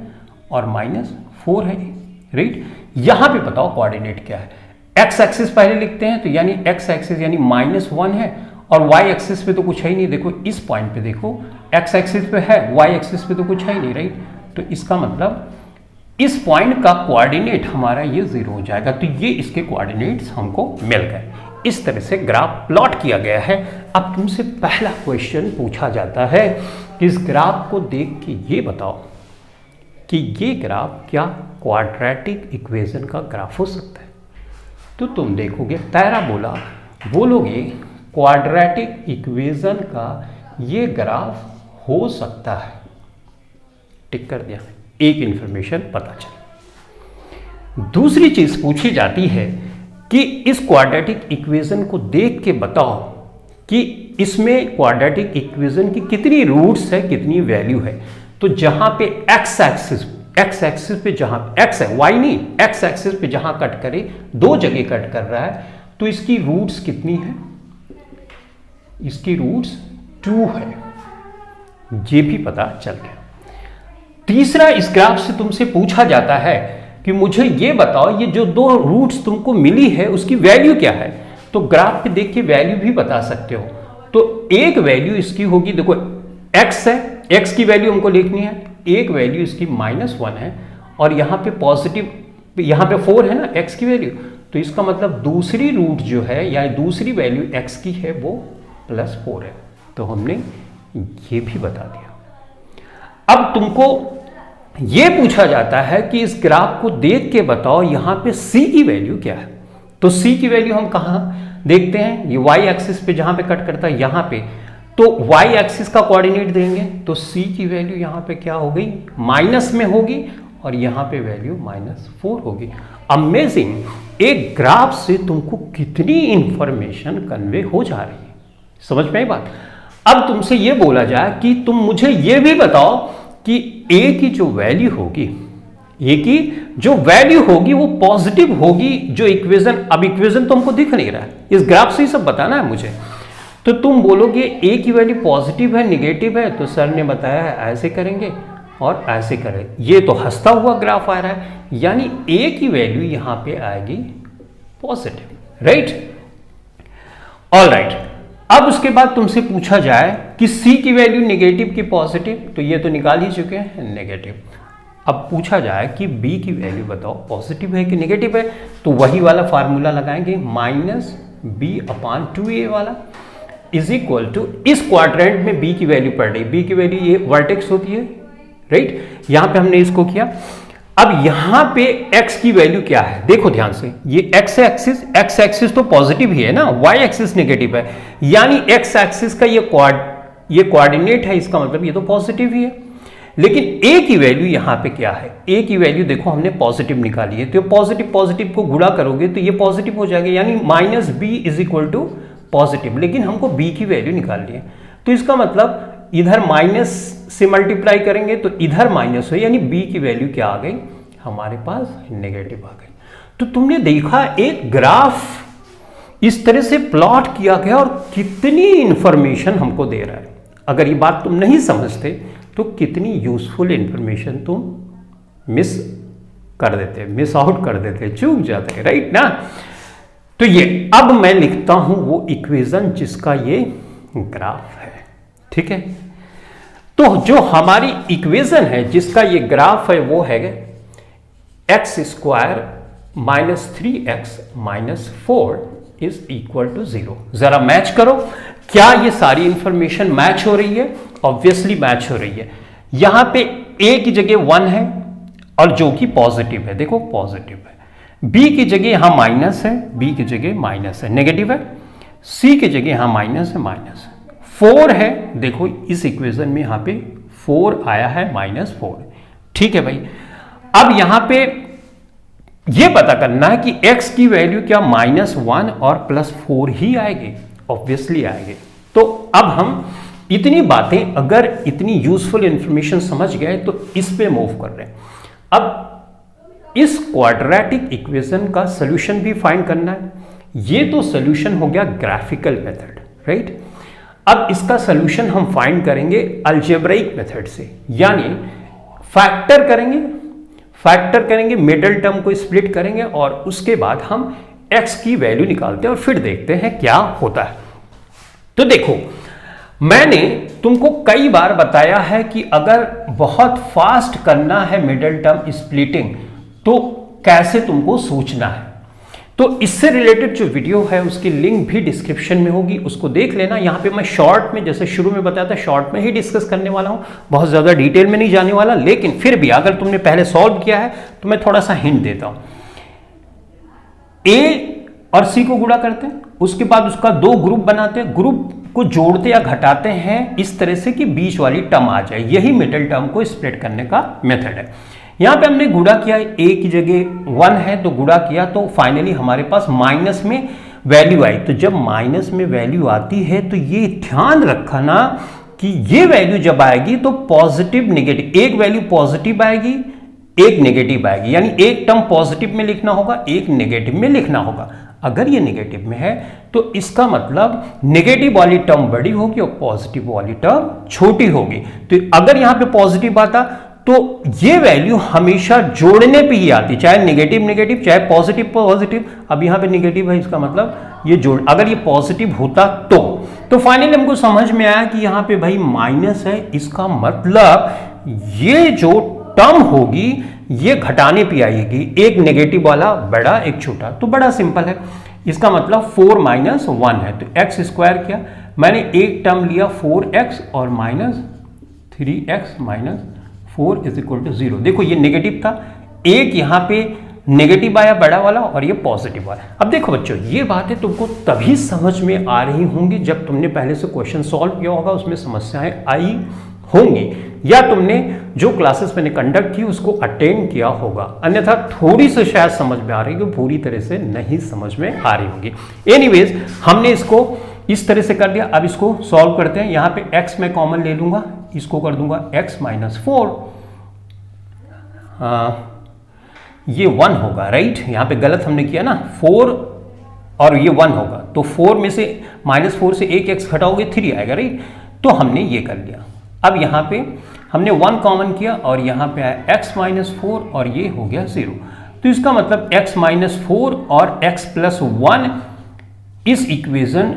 और -4 है, राइट। यहाँ पे बताओ कोऑर्डिनेट क्या है। x एक्सिस पहले लिखते हैं, तो यानी x एक्सिस यानी -1 है और y एक्सिस पे तो कुछ है ही नहीं। देखो इस पॉइंट पे देखो, x एक्सिस पे है, y एक्सिस पे तो कुछ है ही नहीं, राइट। तो इसका मतलब इस पॉइंट का कोऑर्डिनेट हमारा ये 0 हो जाएगा, तो ये इसके कोऑर्डिनेट्स हमको मिल गए। इस तरह से ग्राफ प्लॉट किया गया है। अब तुमसे पहला क्वेश्चन पूछा जाता है कि इस ग्राफ को देख के ये बताओ कि ये ग्राफ क्या क्वाड्रेटिक इक्वेशन का ग्राफ हो सकता है। तो तुम देखोगे पैराबोला, बोलोगे क्वाड्रेटिक इक्वेशन का ये ग्राफ हो सकता है, टिक कर दिया, एक इंफॉर्मेशन पता चली। दूसरी चीज पूछी जाती है कि इस क्वाड्रेटिक इक्वेशन को देख के बताओ कि इसमें क्वाड्रेटिक इक्वेशन की कितनी रूट्स है, कितनी वैल्यू है। तो जहां पे x एक्सिस पे जहां x है, y नहीं, x एक्सिस पे जहां कट करे, 2 जगह कट कर रहा है, तो इसकी रूट्स कितनी है, इसकी रूट्स 2 है, ये भी पता चल गया। तीसरा, इस ग्राफ से तुमसे पूछा जाता है कि मुझे ये बताओ ये जो 2 रूट्स तुमको मिली है उसकी वैल्यू क्या है। तो ग्राफ पे देख के वैल्यू भी बता सकते हो। तो एक वैल्यू इसकी होगी, देखो x है, x की वैल्यू हमको लिखनी है, एक वैल्यू इसकी -1 है और यहाँ पे पॉजिटिव, यहाँ पे 4 है ना x की वैल्यू, तो इसका मतलब दूसरी रूट जो है या दूसरी वैल्यू x की है वो +4 है। तो हमने ये भी बता दिया। अब तुमको ये पूछा जाता है कि इस ग्राफ को देख के बताओ यहाँ पे c की वैल्यू क्या है। तो c की वैल्यू हम कहाँ देखते हैं, ये y एक्सिस पे जहां पे कट करता है यहाँ पे, तो y एक्सिस का कोऑर्डिनेट देंगे, तो c की वैल्यू यहाँ पे क्या हो गई, माइनस में होगी और यहाँ पे वैल्यू -4 होगी। अमेजिंग, एक ग्राफ से तुमको कितनी इंफॉर्मेशन कन्वे हो जा रही है, समझ में आई बात। अब तुमसे ये बोला जाए कि तुम मुझे ये भी बताओ कि a की जो वैल्यू होगी, a की जो वैल्यू होगी वो पॉजिटिव होगी जो इक्वेशन, अब इक्वेशन तो हमको दिख नहीं रहा है, इस ग्राफ से ही सब बताना है मुझे। तो तुम बोलोगे a की वैल्यू पॉजिटिव है, निगेटिव है, तो सर ने बताया है ऐसे करेंगे और ऐसे करें। ये तो हंसता हुआ ग्राफ आ रहा है, यानी a की वैल्यू यहां पे आएगी पॉजिटिव, राइट। ऑल राइट, अब उसके बाद तुमसे पूछा जाए कि c की वैल्यू नेगेटिव की पॉजिटिव, तो ये तो निकाल ही चुके हैं नेगेटिव। अब पूछा जाए कि b की वैल्यू बताओ पॉजिटिव है कि नेगेटिव है, तो वही वाला फार्मूला लगाएंगे, -b/2a वाला इज इक्वल टू, इस क्वाड्रेंट में b की वैल्यू पड़ रही, b की वैल्यू ये वर्टेक्स होती है, राइट। यहां पे हमने इसको किया। अब यहां पे x की वैल्यू क्या है, देखो ध्यान से, ये x एक्सिस तो पॉजिटिव ही है ना, y एक्सिस नेगेटिव है, यानी x एक्सिस का ये कोऑर्डिनेट है, इसका मतलब ये तो पॉजिटिव ही है। लेकिन a की वैल्यू यहां पे क्या है, a की वैल्यू देखो हमने पॉजिटिव निकाली है, तो पॉजिटिव को गुणा करोगे तो ये पॉजिटिव हो जाएगा, यानी -b = पॉजिटिव, लेकिन हमको b की वैल्यू निकालनी है। तो इसका मतलब इधर माइनस से मल्टीप्लाई करेंगे तो इधर माइनस हो, यानी b की वैल्यू क्या आ गई हमारे पास, नेगेटिव आ गई। तो तुमने देखा एक ग्राफ इस तरह से प्लॉट किया गया और कितनी इंफॉर्मेशन हमको दे रहा है। अगर ये बात तुम नहीं समझते तो कितनी यूजफुल इंफॉर्मेशन तुम मिस कर देते, मिस आउट कर देते, चूक जाते, राइट ना। तो ये अब मैं लिखता हूं वो इक्वेशन जिसका ये ग्राफ है, ठीक है। तो जो हमारी इक्वेशन है जिसका ये ग्राफ है वो है x square minus 3x minus 4 is equal to 0। जरा मैच करो, क्या ये सारी इंफॉर्मेशन मैच हो रही है? ऑब्वियसली मैच हो रही है। यहां पे a की जगह 1 है और जो कि पॉजिटिव है, देखो पॉजिटिव है। b की जगह यहां माइनस है, b की जगह माइनस है, नेगेटिव है। c की जगह यहां माइनस है, माइनस है। 4 है, देखो इस इक्वेशन में यहां पे 4 आया है, -4, ठीक है भाई। अब यहां पे ये पता करना है कि x की वैल्यू क्या -1 और +4 ही आएगी, ऑब्वियसली आएगी। तो अब हम इतनी बातें, अगर इतनी यूजफुल इंफॉर्मेशन समझ गए तो इस पे मूव कर रहे हैं। अब इस क्वाड्रेटिक इक्वेशन का सॉल्यूशन भी फाइंड करना है। ये तो सॉल्यूशन हो गया ग्राफिकल मेथड, राइट। अब इसका सॉल्यूशन हम फाइंड करेंगे अलजेब्राइक मेथड से, यानी फैक्टर करेंगे, मिडिल टर्म को स्प्लिट करेंगे और उसके बाद हम x की वैल्यू निकालते हैं और फिर देखते हैं क्या होता है। तो देखो, मैंने तुमको कई बार बताया है कि अगर बहुत फास्ट करना है मिडिल टर्म स्प्लिटिंग तो कैसे तुमको सोचना है। तो इससे रिलेटेड जो वीडियो है उसकी लिंक भी डिस्क्रिप्शन में होगी, उसको देख लेना। यहां पे मैं शॉर्ट में, जैसे शुरू में बताया था, शॉर्ट में ही डिस्कस करने वाला हूं, बहुत ज्यादा डिटेल में नहीं जाने वाला। लेकिन फिर भी अगर तुमने पहले सॉल्व किया है तो मैं थोड़ा सा हिंट देता हूं। a और c को गुणा करते हैं, उसके बाद उसका 2 ग्रुप बनाते हैं, ग्रुप को जोड़ते या घटाते हैं इस तरह से कि बीच वाली टर्म आ जाए। यही मिडिल टर्म को स्प्लिट करने का मेथड है। यहां पे हमने गुणा किया, a की जगह 1 है तो गुणा किया, तो फाइनली हमारे पास माइनस में वैल्यू आई। तो जब माइनस में वैल्यू आती है तो ये ध्यान रखना कि ये वैल्यू जब आएगी तो पॉजिटिव नेगेटिव, एक वैल्यू पॉजिटिव आएगी, एक नेगेटिव आएगी, यानी एक टर्म पॉजिटिव में लिखना होगा, एक नेगेटिव में लिखना होगा। अगर ये नेगेटिव में है तो इसका मतलब नेगेटिव वाली टर्म बड़ी होगी और पॉजिटिव वाली टर्म छोटी होगी। तो अगर यहां पे पॉजिटिव आता तो ये वैल्यू हमेशा जोड़ने पे ही आती, चाहे नेगेटिव नेगेटिव, चाहे पॉजिटिव पॉजिटिव। अब यहां पे नेगेटिव है, इसका मतलब ये जोड़, अगर ये पॉजिटिव होता तो फाइनली हमको समझ में आया कि यहां पे भाई माइनस है, इसका मतलब ये जो टर्म होगी ये घटाने पे आएगी, एक नेगेटिव वाला बड़ा, एक छोटा। तो बड़ा सिंपल है, इसका मतलब 4 - 1 है। तो एक्स स्क्वायर क्या, मैंने एक टर्म लिया 4x और -3x - 4 इज इक्वल टू 0। देखो ये नेगेटिव था, एक यहां पे नेगेटिव आया बड़ा वाला और ये पॉजिटिव आया। अब देखो बच्चों, ये बातें तुमको तभी समझ में आ रही होंगी जब तुमने पहले से क्वेश्चन सॉल्व किया होगा, उसमें समस्याएं आई होंगी, या तुमने जो क्लासेस मैंने कंडक्ट की उसको अटेंड किया होगा। अन्यथा थोड़ी सी शायद समझ में आ रही होगी, पूरी तरह से नहीं समझ में आ रही होगी। एनीवेज, हमने इसको इस तरह से कर दिया। अब इसको सॉल्व करते हैं। यहाँ पे x मैं कॉमन ले लूंगा, इसको कर दूंगा x - 4, ये 1 होगा, राइट। यहाँ पे गलत हमने किया ना, 4 और ये 1 होगा, तो 4 में से -4 से एक x घटाओगे 3 आएगा, राइट। तो हमने ये कर लिया। अब यहाँ पे हमने 1 कॉमन किया और यहाँ पे आया x - 4 और ये हो गया 0। तो इसका मतलब x - 4 और x + 1 इस इक्वेशन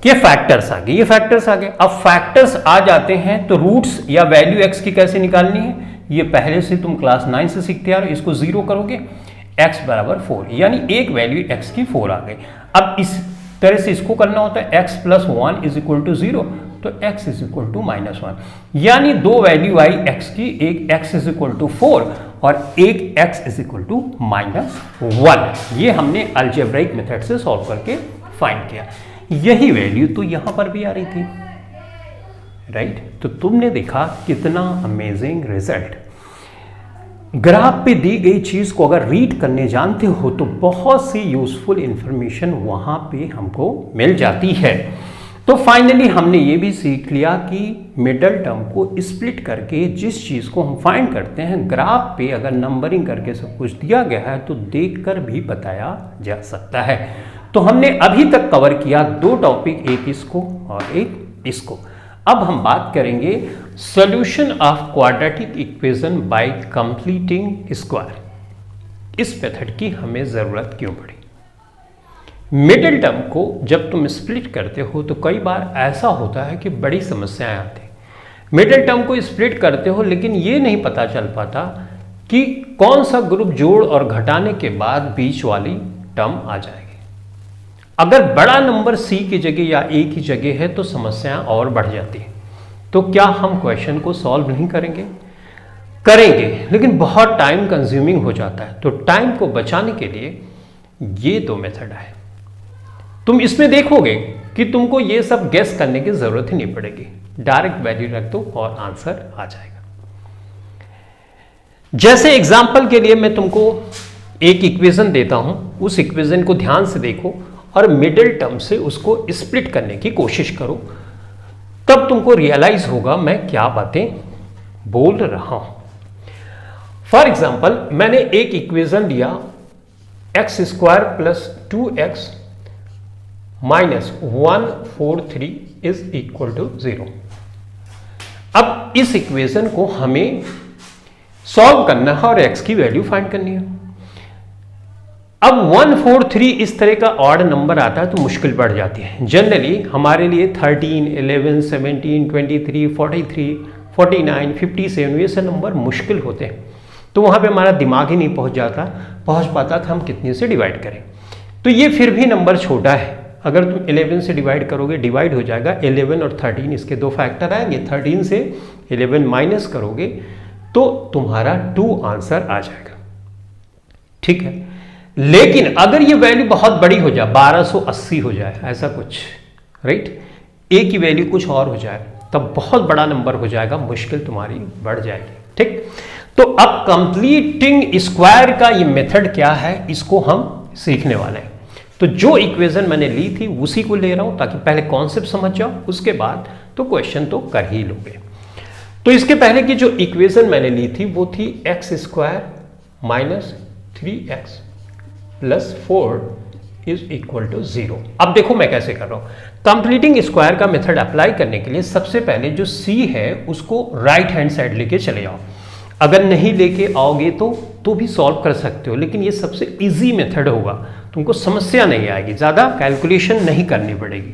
के फैक्टर्स आ गए, ये फैक्टर्स आ गए। अब फैक्टर्स आ जाते हैं तो रूट्स या वैल्यू x की कैसे निकालनी है, ये पहले से तुम क्लास 9 से सीखते आ रहे हो। इसको 0 करोगे, x = 4, यानी एक वैल्यू x की 4 आ गई। अब इस तरह से इसको करना होता है, x + 1 = 0, तो x = -1, यानी 2 वैल्यू आई x की, एक x = 4 और एक x = -1। ये हमने अलजेब्राइक मेथड से सॉल्व करके फाइंड किया। यही वैल्यू तो यहां पर भी आ रही थी, राइट। तो तुमने देखा कितना अमेजिंग रिजल्ट। ग्राफ पे दी गई चीज़ को अगर रीड करने जानते हो तो बहुत सी यूजफुल इंफॉर्मेशन वहाँ पे हमको मिल जाती है। तो फाइनली हमने ये भी सीख लिया कि मिडल टर्म को स्प्लिट करके जिस चीज़ को हम फाइंड करते हैं ग्राफ पे अगर नंबरिंग करके सब कुछ दिया गया है तो देखकर भी बताया जा सकता है। तो हमने अभी तक कवर किया दो टॉपिक, एक इसको और एक इसको। अब हम बात करेंगे solution of quadratic equation bye completing square. इस मेथड की हमें ज़रूरत क्यों पड़ी? मिडिल टर्म को जब तुम स्प्लिट करते हो तो कई बार ऐसा होता है कि बड़ी समस्याएं आती हैं। मिडिल टर्म को स्प्लिट करते हो लेकिन ये नहीं पता चल पाता कि कौन सा ग्रुप जोड़ और घटाने के बाद बीच वाली टर्म आ जाएगी। अगर बड़ा नंबर सी की जगह या ए की जगह है तो समस्याएं और बढ़ जाती हैं। तो क्या हम क्वेश्चन को सॉल्व नहीं करेंगे? करेंगे, लेकिन बहुत टाइम कंज्यूमिंग हो जाता है। तो टाइम को बचाने के लिए ये दो मेथड है। तुम इसमें देखोगे कि तुमको ये सब गेस करने की जरूरत ही नहीं पड़ेगी, डायरेक्ट वैल्यू रख दो और आंसर आ जाएगा। जैसे एग्जांपल के लिए मैं तुमको एक इक्वेशन देता हूं, उस इक्वेशन को ध्यान से देखो और मिडिल टर्म से उसको स्प्लिट करने की कोशिश करो, तब तुमको रियलाइज होगा मैं क्या बातें बोल रहा हूं। फॉर एग्जाम्पल मैंने एक इक्वेशन लिया x square plus 2x minus 143 is equal to 0। अब इस इक्वेशन को हमें सॉल्व करना है और x की वैल्यू फाइंड करनी है। अब 143 इस तरह का ऑड नंबर आता है तो मुश्किल बढ़ जाती है। जनरली हमारे लिए 13, 11, 17, 23, 43, 49, 57 ये सब नंबर मुश्किल होते हैं, तो वहाँ पे हमारा दिमाग ही नहीं पहुँच पाता था हम कितने से डिवाइड करें। तो ये फिर भी नंबर छोटा है, अगर तुम 11 से डिवाइड करोगे डिवाइड हो जाएगा। 11 और 13 इसके दो फैक्टर आएंगे, 13 से 11 माइनस करोगे तो तुम्हारा 2 आंसर आ जाएगा। ठीक है, लेकिन अगर ये वैल्यू बहुत बड़ी हो जाए, 1280 हो जाए ऐसा कुछ, राइट, ए की वैल्यू कुछ और हो जाए, तब बहुत बड़ा नंबर हो जाएगा, मुश्किल तुम्हारी बढ़ जाएगी। ठीक, तो अब कंप्लीटिंग स्क्वायर का ये मेथड क्या है इसको हम सीखने वाले हैं। तो जो इक्वेशन मैंने ली थी उसी को ले रहा हूं ताकि पहले कॉन्सेप्ट समझ जाओ, उसके बाद तो क्वेश्चन तो कर ही लोगे। तो इसके पहले की जो इक्वेशन मैंने ली थी वो थी x square minus 3x plus 4 is equal to 0। अब देखो मैं कैसे कर रहा हूं। कंप्लीटिंग स्क्वायर का मेथड अप्लाई करने के लिए सबसे पहले जो c है उसको राइट हैंड साइड लेके चले जाओ। अगर नहीं लेके आओगे तो भी सॉल्व कर सकते हो, लेकिन ये सबसे इजी मेथड होगा, तुमको समस्या नहीं आएगी, ज़्यादा कैलकुलेशन नहीं करनी पड़ेगी।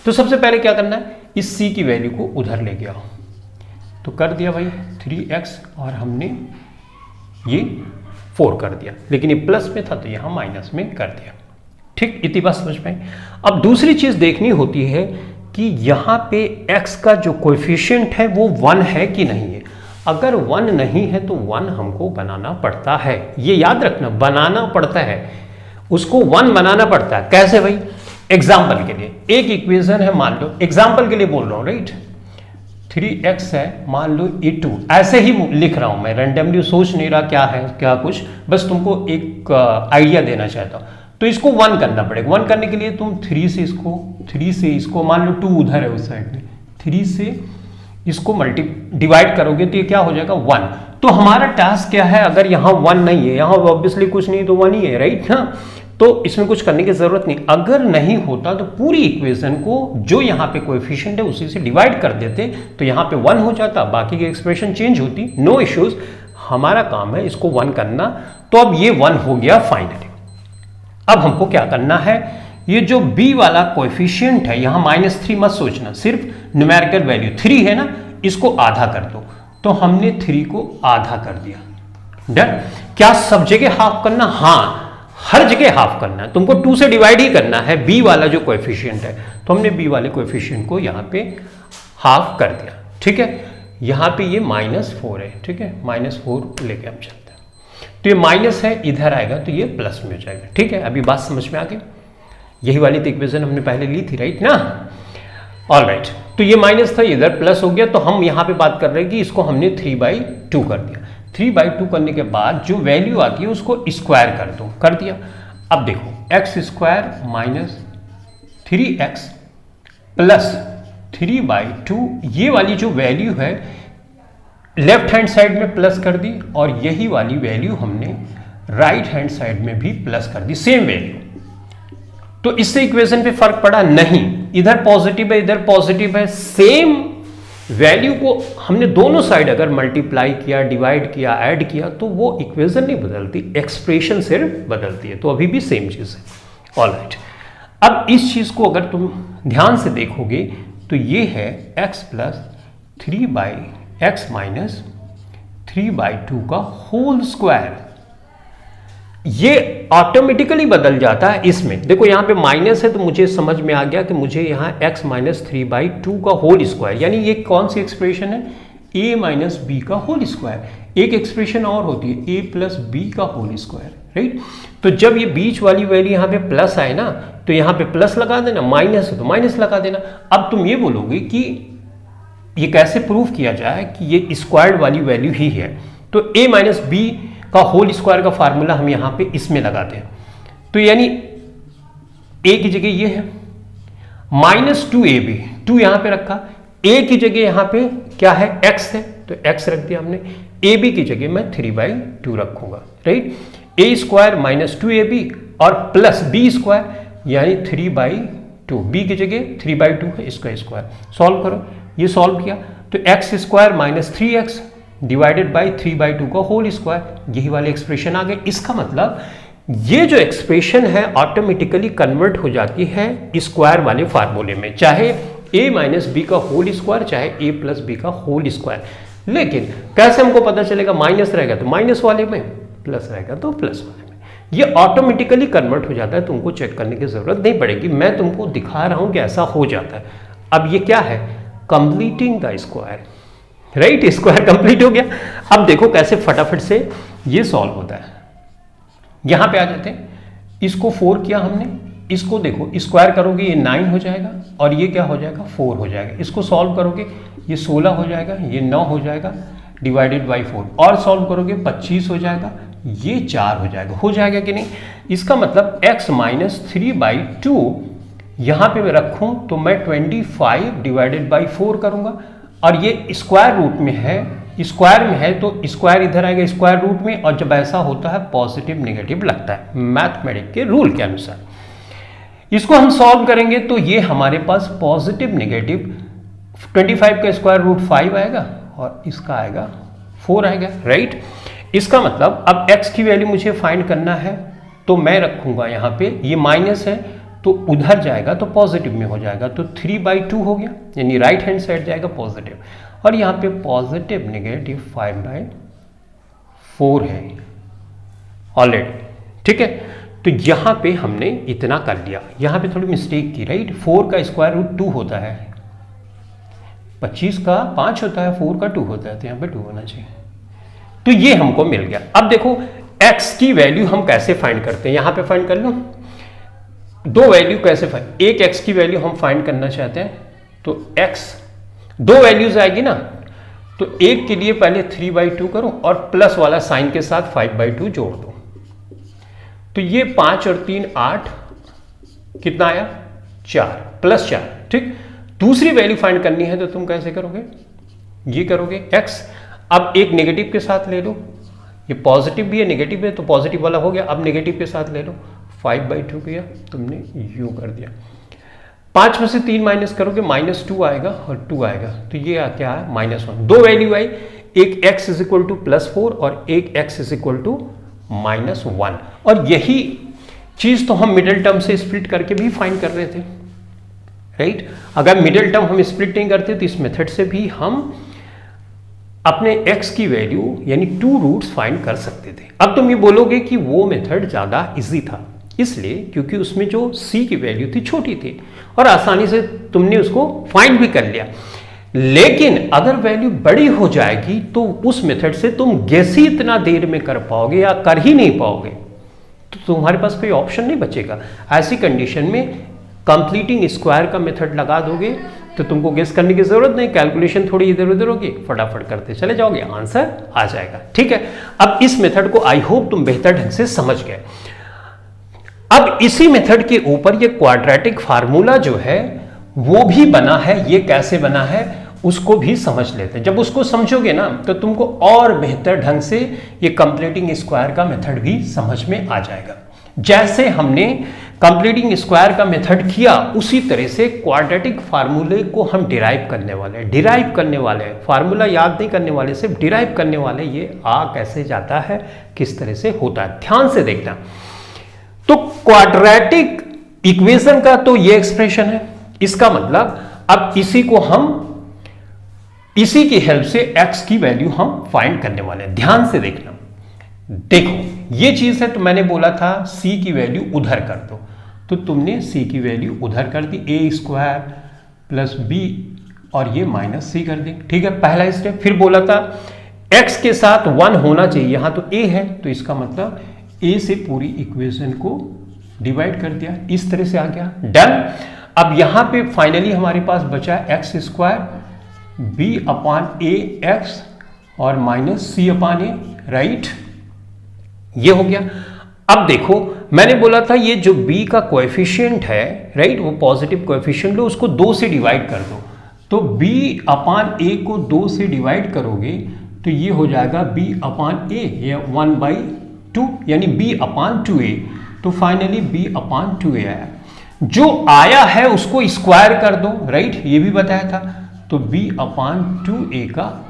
तो सबसे पहले क्या करना है, इस c की वैल्यू को उधर लेके आओ। तो कर दिया भाई 3x और हमने ये 4 कर दिया, लेकिन ये प्लस में था तो यहाँ माइनस में कर दिया। ठीक, इतनी बात समझ पाए। अब दूसरी चीज़ देखनी होती है कि यहाँ पे x का जो कोएफिशिएंट है वो 1 है कि नहीं है। अगर 1 नहीं है तो 1 हमको बनाना पड़ता है, ये याद रखना, बनाना पड़ता है, उसको 1 बनाना पड़ता है। कैसे भाई? एग्जाम्पल के लिए एक इक्वेशन है, मान लो एग्जाम्पल के लिए बोल रहा हूँ, राइट, 3x है, मान लो ये 2, ऐसे ही लिख रहा हूँ मैं, रैंडमली सोच नहीं रहा क्या है क्या कुछ, बस तुमको एक आइडिया देना चाहता हूँ। तो इसको 1 करना पड़ेगा। 1 करने के लिए तुम 3 से इसको मान लो 2 उधर है उस साइड में, 3 से इसको डिवाइड करोगे तो ये क्या हो जाएगा 1। तो हमारा टास्क क्या है, अगर यहाँ 1 नहीं है, यहाँ ऑब्वियसली कुछ नहीं तो 1 ही है, राइट। हाँ, तो इसमें कुछ करने की जरूरत नहीं। अगर नहीं होता तो पूरी इक्वेशन को जो यहाँ पे कोएफिशिएंट है उसी से डिवाइड कर देते तो यहाँ पे 1 हो जाता, बाकी की एक्सप्रेशन चेंज होती, नो इश्यूज। हमारा काम है इसको 1 करना। तो अब ये 1 हो गया फाइनली। अब हमको क्या करना है, ये जो b वाला कोएफिशिएंट है, यहाँ -3 मत सोचना, सिर्फ न्यूमेरिकल वैल्यू 3 है ना, इसको आधा कर दो। तो हमने 3 को आधा कर दिया। डन। क्या सब जगह हाफ करना? हाँ, हर जगह हाफ करना है, तुमको 2 से डिवाइड ही करना है b वाला जो कोएफिशिएंट है। तो हमने b वाले कोएफिशिएंट को यहाँ पे हाफ कर दिया। ठीक है, यहाँ पे ये -4 है, ठीक है, -4 लेके हम चलते हैं। तो ये माइनस है, इधर आएगा तो ये प्लस में हो जाएगा। ठीक है, अभी बात समझ में आ गई। यही वाली तो इक्वेशन हमने पहले ली थी, राइट ना। ऑल राइट, तो ये माइनस था, इधर प्लस हो गया। तो हम यहाँ पे बात कर रहे हैं कि इसको हमने 3/2 कर दिया। 3/2 करने के बाद जो वैल्यू आती है उसको स्क्वायर कर दो, कर दिया। अब देखो x square minus 3x plus 3/2, ये वाली जो वैल्यू है लेफ्ट हैंड साइड में प्लस कर दी और यही वाली वैल्यू हमने राइट हैंड साइड में भी प्लस कर दी, सेम वैल्यू। तो इससे इक्वेशन पे फर्क पड़ा नहीं, इधर पॉजिटिव है इधर पॉजिटिव है, सेम वैल्यू को हमने दोनों साइड अगर मल्टीप्लाई किया, डिवाइड किया, ऐड किया तो वो इक्वेशन नहीं बदलती, एक्सप्रेशन सिर्फ बदलती है। तो अभी भी सेम चीज है। ऑलराइट, अब इस चीज को अगर तुम ध्यान से देखोगे तो ये है x प्लस 3/x माइनस 3/2 का होल स्क्वायर। ये ऑटोमेटिकली बदल जाता है इसमें। देखो यहां पे माइनस है तो मुझे समझ में आ गया कि मुझे यहां x माइनस 3/2 का होल स्क्वायर, यानी ये कौन सी एक्सप्रेशन है, a माइनस बी का होल स्क्वायर। एक एक्सप्रेशन और होती है a प्लस बी का होल स्क्वायर, राइट। तो जब ये बीच वाली वैल्यू यहां पे प्लस आए ना तो यहां पे प्लस लगा देना, माइनस है तो माइनस लगा देना। अब तुम ये बोलोगे कि ये कैसे प्रूव किया जाए कि ये स्क्वायर्ड वाली वैल्यू ही है, तो a माइनस बी का होल स्क्वायर का फार्मूला हम यहां पे इसमें लगाते हैं। तो यानी a की जगह ये है माइनस 2ab, 2 यहां पे रखा, a की जगह यहां पे क्या है x है तो x रख दिया हमने, ab की जगह मैं 3/2 रखूंगा, right. a square minus 2ab और प्लस b स्क्वायर यानी 3/2, b की जगह 3/2 है, इसका स्क्वायर सॉल्व करो। ये सॉल्व किया तो x square minus 3x divided by 3/2 का होल स्क्वायर, यही वाली एक्सप्रेशन आ गई। इसका मतलब ये जो एक्सप्रेशन है ऑटोमेटिकली कन्वर्ट हो जाती है स्क्वायर वाले फार्मूले में, चाहे a माइनस बी का होल स्क्वायर चाहे a प्लस बी का होल स्क्वायर। लेकिन कैसे हमको पता चलेगा, माइनस रहेगा तो माइनस वाले में, प्लस रहेगा तो प्लस वाले में, ये ऑटोमेटिकली कन्वर्ट हो जाता है, तुमको चेक करने की जरूरत नहीं पड़ेगी, मैं तुमको दिखा रहा हूं कि ऐसा हो जाता है। अब ये क्या है, completing the square, right, square complete हो गया। अब देखो कैसे फटाफट से ये सॉल्व होता है। यहां पे आ जाते हैं, इसको 4 किया हमने, इसको देखो स्क्वायर करोगे ये 9 हो जाएगा और ये क्या हो जाएगा 4 हो जाएगा। इसको सॉल्व करोगे ये 16 हो जाएगा, ये 9 हो जाएगा डिवाइडेड बाई 4 और सॉल्व करोगे 25 हो जाएगा, ये 4 हो जाएगा। हो जाएगा कि नहीं, इसका मतलब x माइनस 3/2 यहां पे मैं रखूं तो मैं 25 डिवाइडेड बाई 4 करूंगा और ये स्क्वायर रूट में है, स्क्वायर में है तो स्क्वायर इधर आएगा स्क्वायर रूट में, और जब ऐसा होता है पॉजिटिव नेगेटिव लगता है मैथमेटिक्स के रूल के अनुसार। इसको हम सॉल्व करेंगे तो ये हमारे पास पॉजिटिव नेगेटिव 25 का स्क्वायर रूट 5 आएगा और इसका आएगा 4 आएगा, राइट। इसका मतलब अब x की वैल्यू मुझे फाइंड करना है तो मैं रखूंगा यहाँ पे, ये माइनस है तो उधर जाएगा तो पॉजिटिव में हो जाएगा, तो 3/2 हो गया, यानी राइट हैंड साइड जाएगा पॉजिटिव, और यहाँ पे पॉजिटिव नेगेटिव 5/4 है ऑलरेडी, ठीक है। तो यहाँ पे हमने इतना कर लिया, यहाँ पे थोड़ी मिस्टेक की, राइट। 4 का स्क्वायर रूट 2 होता है, 25 का 5 होता है, 4 का 2 होता है, तो यहाँ पे 2 होना चाहिए। तो ये हमको मिल गया। अब देखो x की वैल्यू हम कैसे फाइंड करते हैं, यहां पे फाइंड कर लो। दो वैल्यू कैसे फाइंड, एक x की वैल्यू हम फाइंड करना चाहते हैं तो x दो वैल्यूज आएगी ना, तो एक के लिए पहले 3/2 करो और प्लस वाला साइन के साथ 5/2 जोड़ दो, तो ये 5 और 3 8, कितना आया 4 प्लस 4, ठीक। दूसरी वैल्यू फाइंड करनी है तो तुम कैसे करोगे, ये करोगे x, अब एक नेगेटिव के साथ ले लो, ये पॉजिटिव भी है नेगेटिव है तो पॉजिटिव वाला हो गया, अब नेगेटिव के साथ ले लो, 5/2 किया तुमने, यू कर दिया। 5 में से 3 माइनस करोगे -2 आएगा और 2 आएगा, तो ये क्या है -1। दो वैल्यू आई, एक x इज इक्वल टू +4 और एक x इज इक्वल टू -1, और यही चीज तो हम मिडिल टर्म से स्प्लिट करके भी फाइंड कर रहे थे, राइट। अगर मिडिल टर्म हम स्प्लिट नहीं करते तो इस मेथड से भी हम अपने x की वैल्यू यानी 2 रूट्स फाइंड कर सकते थे। अब तुम ये बोलोगे कि वो मेथड ज्यादा इजी था, इसलिए क्योंकि उसमें जो c की वैल्यू थी छोटी थी और आसानी से तुमने उसको फाइंड भी कर लिया। लेकिन अगर वैल्यू बड़ी हो जाएगी तो उस मेथड से तुम गेस ही इतना देर में कर पाओगे या कर ही नहीं पाओगे, तो तुम्हारे पास कोई ऑप्शन नहीं बचेगा। ऐसी कंडीशन में कंप्लीटिंग स्क्वायर का मेथड लगा दोगे तो तुमको गेस करने की जरूरत नहीं, कैलकुलेशन थोड़ी इधर उधर होगी, फटाफट करते चले जाओगे, आंसर आ जाएगा। ठीक है, अब इस मेथड को आई होप तुम बेहतर ढंग से समझ गए। अब इसी मेथड के ऊपर ये क्वाड्रेटिक फार्मूला जो है वो भी बना है। ये कैसे बना है उसको भी समझ लेते हैं। जब उसको समझोगे ना तो तुमको और बेहतर ढंग से ये कंप्लीटिंग स्क्वायर का मेथड भी समझ में आ जाएगा। जैसे हमने कंप्लीटिंग स्क्वायर का मेथड किया उसी तरह से क्वाड्रेटिक फार्मूले को हम डिराइव करने वाले हैं। डिराइव करने वाले हैं, फार्मूला याद नहीं करने वाले, सिर्फ डिराइव करने वाले। ये आ कैसे जाता है, किस तरह से होता है, ध्यान से देखना। तो क्वाड्रेटिक इक्वेशन का तो ये एक्सप्रेशन है। इसका मतलब अब इसी को हम इसी की हेल्प से x की वैल्यू हम फाइंड करने वाले हैं। ध्यान से देखना, देखो ये चीज है। तो मैंने बोला था c की वैल्यू उधर कर दो, तो तुमने c की वैल्यू उधर कर दी, a स्क्वायर प्लस b और ये माइनस c कर दी। ठीक है, पहला स्टेप। फिर बोला था x के साथ 1 होना चाहिए, यहां तो a है तो इसका मतलब a से पूरी इक्वेशन को डिवाइड कर दिया, इस तरह से आ गया। डन। अब यहां पे फाइनली हमारे पास बचा एक्स स्क्वायर b अपान ए एक्स और माइनस सी अपान ए, राइट, ये हो गया। अब देखो मैंने बोला था ये जो b का कोएफिशिएंट है, राइट, वो पॉजिटिव कोएफिशिएंट लो, उसको 2 से डिवाइड कर दो। तो b अपान a को 2 से डिवाइड करोगे तो ये हो जाएगा b अपान a, या 1/2 यानी b अपान 2a। तो फाइनली b अपान 2a आया। जो आया है उसको स्क्वायर कर दो, राइट, ये भी बताया था। तो b अपान 2a का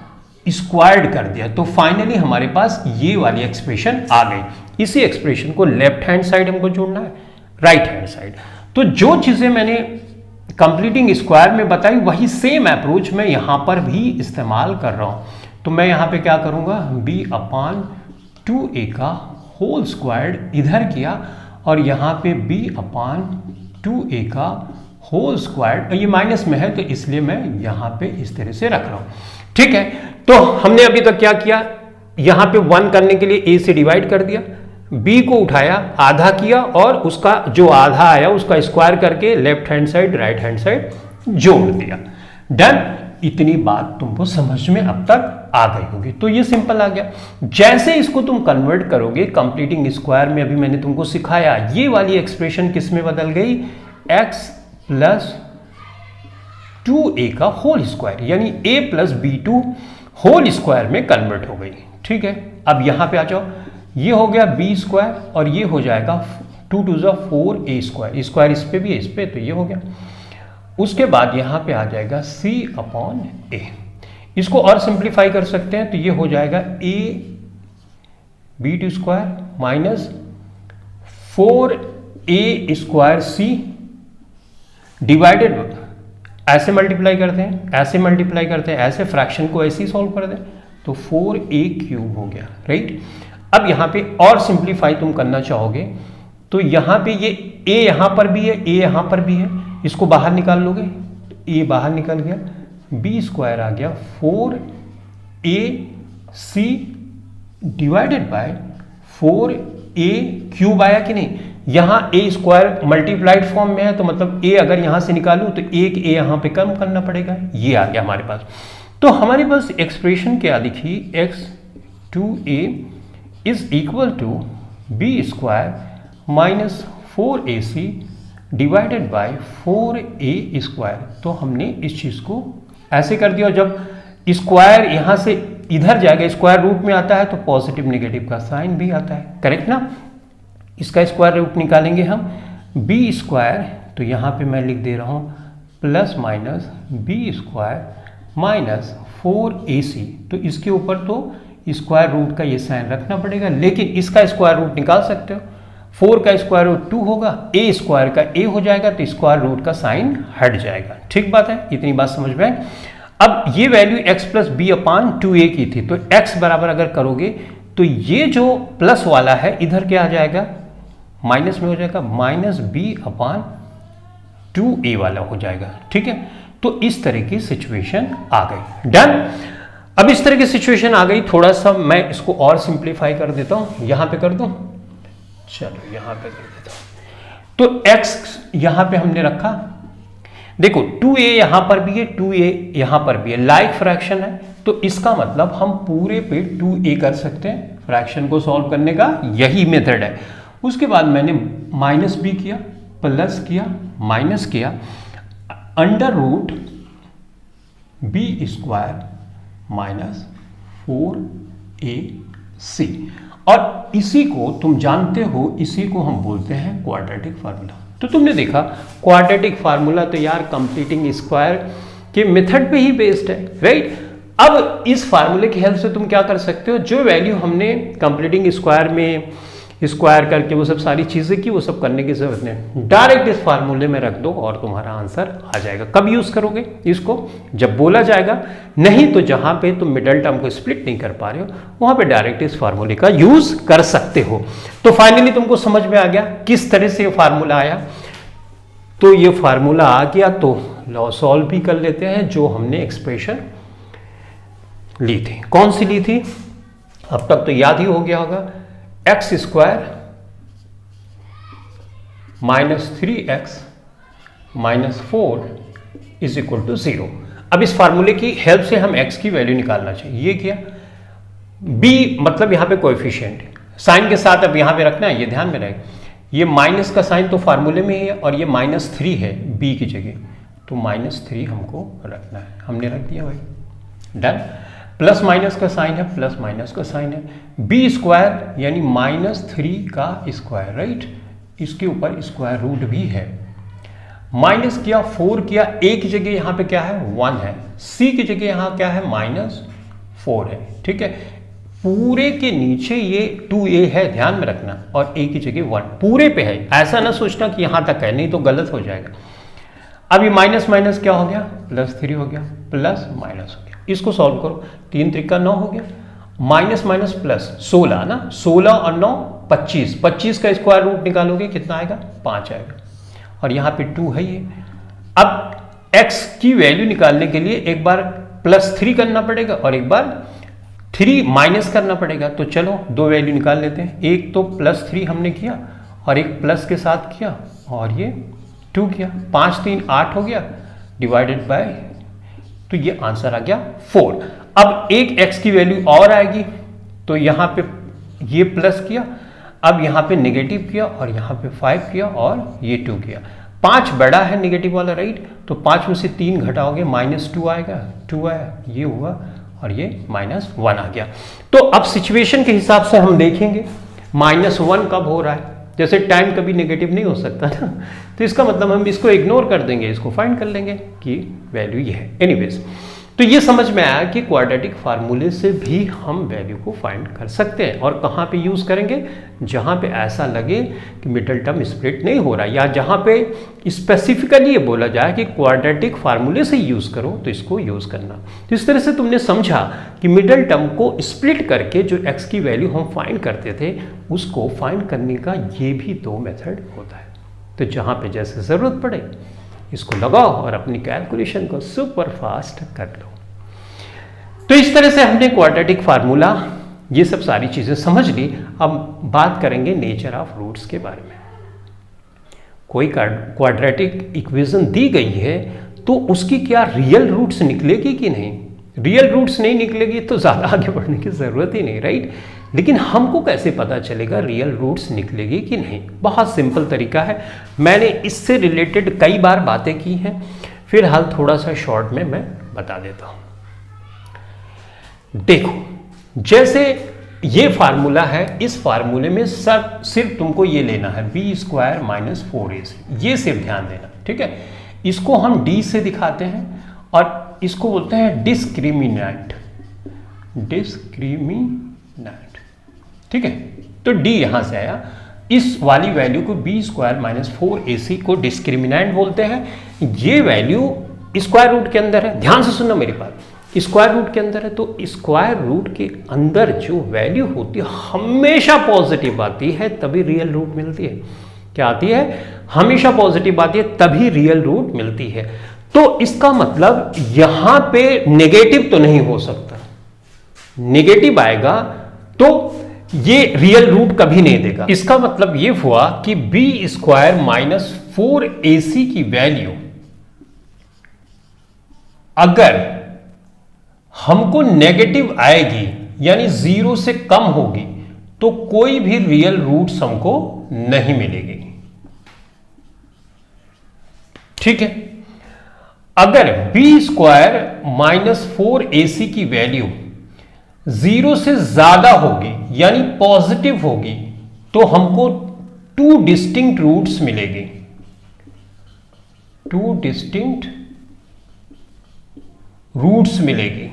स्क्वायर्ड कर दिया, तो फाइनली हमारे पास ये वाली एक्सप्रेशन आ गई। इसी एक्सप्रेशन को लेफ्ट हैंड साइड हमको जोड़ना है, राइट हैंड साइड। तो जो चीजें मैंने कंप्लीटिंग स्क्वायर में बताई वही सेम अप्रोच मैं यहां पर भी इस्तेमाल कर रहा हूं। तो मैं यहां पे क्या करूंगा, b अपान 2a का होल स्क्वायर्ड इधर किया और यहां पे b अपान 2a का होल स्क्वायर्ड, ये माइनस में है तो इसलिए मैं यहां पे इस तरह से रख रहा हूं। ठीक है, तो हमने अभी तक क्या किया, यहां पे 1 करने के लिए a से डिवाइड कर दिया, b को उठाया, आधा किया और उसका जो आधा आया उसका स्क्वायर करके left hand side right hand side जोड़ दिया। डन। इतनी बात तुमको समझ में अब तक आ गई होगी। तो ये सिंपल आ गया। जैसे इसको तुम कन्वर्ट करोगे कंप्लीटिंग स्क्वायर में, अभी मैंने तुमको सिखाया, ये वाली एक्सप्रेशन किस में बदल गई, x प्लस 2a का होल स्क्वायर यानी a plus b2 whole square में कन्वर्ट हो गई। ठीक है, अब यहां पे आ जाओ, ये हो गया b स्क्वायर और ये हो जाएगा 2 2 4a स्क्वायर, स्क्वायर इस पे भी है इस पे, तो ये हो गया। उसके बाद यहां पे आ जाएगा c अपॉन a। इसको और सिंप्लीफाई कर सकते हैं तो ये हो जाएगा a b2 square minus 4a square c divided, ऐसे मल्टीप्लाई करते हैं, ऐसे मल्टीप्लाई करते हैं, ऐसे फ्रैक्शन को ऐसे ही सॉल्व कर दें तो 4a क्यूब हो गया, राइट। अब यहां पे और सिंप्लीफाई तुम करना चाहोगे तो यहां पे ये a यहां पर भी है, a यहां पर भी है, इसको बाहर निकाल लोगे, a बाहर निकल गया, b स्क्वायर आ गया 4ac divided by 4a cube आया कि नहीं। यहां a स्क्वायर मल्टीप्लाइड फॉर्म में है तो मतलब a अगर यहां से निकालूं तो एक a यहां पे कम करना पड़ेगा, ये आ गया हमारे पास। तो हमारे पास एक्सप्रेशन क्या लिखी, x2a is equal to b square minus 4ac divided by 4a square. तो हमने इस चीज को ऐसे कर दिया, जब स्क्वायर यहां से इधर जाएगा, स्क्वायर रूट में आता है तो पॉजिटिव नेगेटिव का साइन भी आता है, करेक्ट ना। इसका स्क्वायर रूट निकालेंगे हम, b स्क्वायर, तो यहां पे मैं लिख दे रहा हूं plus minus b square minus 4ac। तो इसके ऊपर तो स्क्वायर रूट का ये साइन रखना पड़ेगा, लेकिन इसका स्क्वायर रूट निकाल सकते हो। 4 का स्क्वायर रूट 2 होगा, a स्क्वायर का a हो जाएगा तो स्क्वायर रूट का साइन हट जाएगा। ठीक बात है, इतनी बात समझ में आए। अब ये वैल्यू x प्लस बी अपान 2a की थी, तो x बराबर अगर करोगे तो ये जो प्लस वाला है इधर क्या आ जाएगा, माइनस में हो जाएगा, माइनस बी अपान 2a वाला हो जाएगा। ठीक है, तो इस तरह की सिचुएशन आ गई। डन। अब इस तरह की सिचुएशन आ गई, थोड़ा सा मैं इसको और सिंप्लीफाई कर देता हूं, यहां पे कर दूं, चलो यहां पे कर देता हूं। तो x यहां पे हमने रखा, देखो 2a यहां पर भी है, 2a यहां पर भी है, लाइक फ्रैक्शन है, तो इसका मतलब हम पूरे पे 2a कर सकते हैं। फ्रैक्शन को सॉल्व करने का यही मेथड है। उसके बाद मैंने माइनस भी किया, प्लस किया, माइनस किया, under root b square minus 4ac, और इसी को तुम जानते हो, इसी को हम बोलते हैं क्वाड्रेटिक फार्मूला। तो तुमने देखा क्वाड्रेटिक फार्मूला तो यार कंप्लीटिंग स्क्वायर के मेथड पे ही बेस्ड है, राइट। अब इस फार्मूले की हेल्प से तुम क्या कर सकते हो, जो वैल्यू हमने कंप्लीटिंग स्क्वायर में स्क्वायर करके वो सब सारी चीजें की, वो सब करने की जरूरत नहीं, डायरेक्ट इस फार्मूले में रख दो और तुम्हारा आंसर आ जाएगा। कब यूज करोगे इसको, जब बोला जाएगा, नहीं तो जहां पे तुम मिडल टर्म को स्प्लिट नहीं कर पा रहे हो वहां पे डायरेक्ट इस फार्मूले का यूज कर सकते हो। तो फाइनली तुमको समझ में आ गया किस तरह से ये फार्मूला आया। तो ये फार्मूला आ गया तो लॉ सॉल्व भी कर लेते हैं, जो हमने एक्सप्रेशन ली थी। कौन सी ली थी, अब तक तो याद ही हो गया होगा, x square minus 3x minus 4 is equal to 0। अब इस फार्मूले की हेल्प से हम x की वैल्यू निकालना चाहिए। ये क्या, b मतलब यहां पे कोएफिशिएंट साइन के साथ अब यहां पे रखना है, ये ध्यान में रहे। ये माइनस का साइन तो फार्मूले में ही है और ये -3 है b की जगह, तो -3 हमको रखना है, हमने रख दिया भाई, डन। प्लस माइनस का साइन है, प्लस माइनस का साइन है, बी स्क्वायर यानी -3 का स्क्वायर, राइट, इसके ऊपर स्क्वायर रूट भी है, माइनस किया, 4 किया, a की जगह यहां पे क्या है 1 है, c की जगह यहां क्या है -4 है, ठीक है। पूरे के नीचे ये 2a है, ध्यान में रखना, और a की जगह 1 पूरे पे है, ऐसा ना सोचना कि यहां तक है, नहीं तो गलत हो जाएगा। अब ये माइनस माइनस क्या हो गया, +3 हो गया, प्लस माइनस हो गया। इसको सॉल्व करो, 3 त्रिका 9 हो गया, माइनस माइनस प्लस 16 ना, 16 और 9 25, 25 का स्क्वायर रूट निकालोगे कितना आएगा, 5 आएगा, और यहाँ पे 2 है ये। अब x की वैल्यू निकालने के लिए एक बार +3 करना पड़ेगा और एक बार 3 माइनस करना पड़ेगा। तो चलो दो वैल्यू निकाल लेते हैं, एक तो +3 हमने किया और एक प्लस के साथ किया और ये 2 किया, 5 3 8 हो गया, डिवाइडेड बाय, तो ये आंसर आ गया 4। अब एक x की वैल्यू और आएगी, तो यहां पे ये प्लस किया, अब यहां पे नेगेटिव किया और यहां पे 5 किया और ये 2 किया, 5 बड़ा है नेगेटिव वाला, राइट, तो 5 में से 3 घटाओगे -2 आएगा, 2 आया, ये हुआ और ये -1 आ गया। तो अब सिचुएशन के हिसाब से हम देखेंगे -1 कब हो रहा है, जैसे टाइम कभी नेगेटिव नहीं हो सकता ना, तो इसका मतलब हम इसको इग्नोर कर देंगे, इसको फाइंड कर लेंगे कि वैल्यू ये है। एनीवेज, तो ये समझ में आया कि क्वाड्रेटिक फार्मूले से भी हम वैल्यू को फाइंड कर सकते हैं, और कहाँ पे यूज करेंगे, जहाँ पे ऐसा लगे कि मिडल टर्म स्प्लिट नहीं हो रहा, या जहाँ पे स्पेसिफिकली ये बोला जाए कि क्वाड्रेटिक फार्मूले से यूज करो, तो इसको यूज करना। तो इस तरह से तुमने समझा कि मिडल टर्म को स्प्लिट करके जो x की वैल्यू हम फाइंड करते थे, उसको फाइंड करने का ये भी 2 मेथड होता है। तो जहाँ पे जैसे ज़रूरत पड़े इसको लगाओ और अपनी कैलकुलेशन को सुपर फास्ट कर लो। तो इस तरह से हमने क्वाड्रेटिक फार्मूला, ये सब सारी चीज़ें समझ ली। अब बात करेंगे नेचर ऑफ रूट्स के बारे में। कोई क्वाड्रेटिक इक्वेशन दी गई है तो उसकी क्या रियल रूट्स निकलेगी कि नहीं, रियल रूट्स नहीं निकलेगी तो ज़्यादा आगे बढ़ने की ज़रूरत ही नहीं, राइट। लेकिन हमको कैसे पता चलेगा रियल रूट्स निकलेगी कि नहीं, बहुत सिंपल तरीका है, मैंने इससे रिलेटेड कई बार बातें की हैं, फिलहाल थोड़ा सा शॉर्ट में मैं बता देता हूँ। देखो, जैसे ये फार्मूला है, इस फार्मूले में सिर्फ तुमको ये लेना है b² - 4ac, ये सिर्फ ध्यान देना, ठीक है। इसको हम d से दिखाते हैं और इसको बोलते हैं डिस्क्रिमिनेंट, ठीक है। तो d यहां से आया, इस वाली वैल्यू को b² - 4ac को डिस्क्रिमिनेंट बोलते हैं। ये वैल्यू स्क्वायर रूट के अंदर है, ध्यान से सुनना मेरी बात, स्क्वायर रूट के अंदर है, तो स्क्वायर रूट के अंदर जो वैल्यू होती है हमेशा पॉजिटिव आती है, तभी रियल रूट मिलती है। क्या आती है, हमेशा पॉजिटिव आती है, तभी रियल रूट मिलती है। तो इसका मतलब यहां पे नेगेटिव तो नहीं हो सकता, नेगेटिव आएगा तो ये रियल रूट कभी नहीं देगा। इसका मतलब ये हुआ कि b² - 4ac की वैल्यू अगर हमको नेगेटिव आएगी यानी 0 से कम होगी तो कोई भी रियल रूट्स हमको नहीं मिलेगी। ठीक है, अगर बी स्क्वायर माइनस 4ac की वैल्यू 0 से ज्यादा होगी यानी पॉजिटिव होगी तो हमको 2 डिस्टिंक्ट रूट्स मिलेगी। 2 डिस्टिंक्ट रूट्स मिलेगी।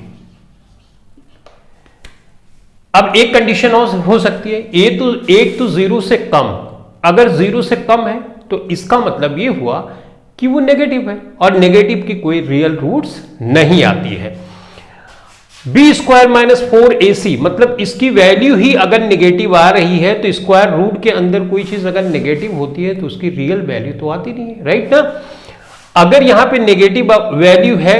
अब एक कंडीशन हो सकती है, एक तो 0 से कम, अगर 0 से कम है तो इसका मतलब ये हुआ कि वो नेगेटिव है और नेगेटिव की कोई रियल रूट्स नहीं आती है। बी स्क्वायर माइनस 4ac मतलब इसकी वैल्यू ही अगर नेगेटिव आ रही है तो स्क्वायर रूट के अंदर कोई चीज अगर नेगेटिव होती है तो उसकी रियल वैल्यू तो आती नहीं है, राइट ना। अगर यहां पे नेगेटिव वैल्यू है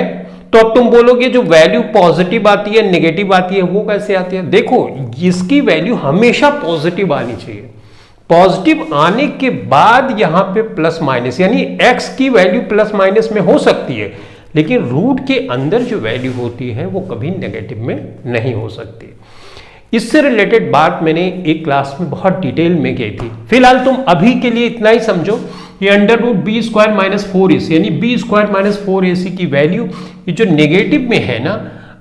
तो अब तुम बोलोगे जो वैल्यू पॉजिटिव आती है नेगेटिव आती है वो कैसे आती है। देखो इसकी वैल्यू हमेशा पॉजिटिव आनी चाहिए। पॉजिटिव आने के बाद यहां पे प्लस माइनस यानी x की वैल्यू प्लस माइनस में हो सकती है, लेकिन रूट के अंदर जो वैल्यू होती है वो कभी नेगेटिव में नहीं हो सकती। इससे रिलेटेड बात मैंने एक क्लास में बहुत डिटेल में की थी। फिलहाल तुम अभी के लिए इतना ही समझो कि under root b square minus 4ac यानी बी स्क्वायर माइनस 4ac की वैल्यू ये जो नेगेटिव में है ना,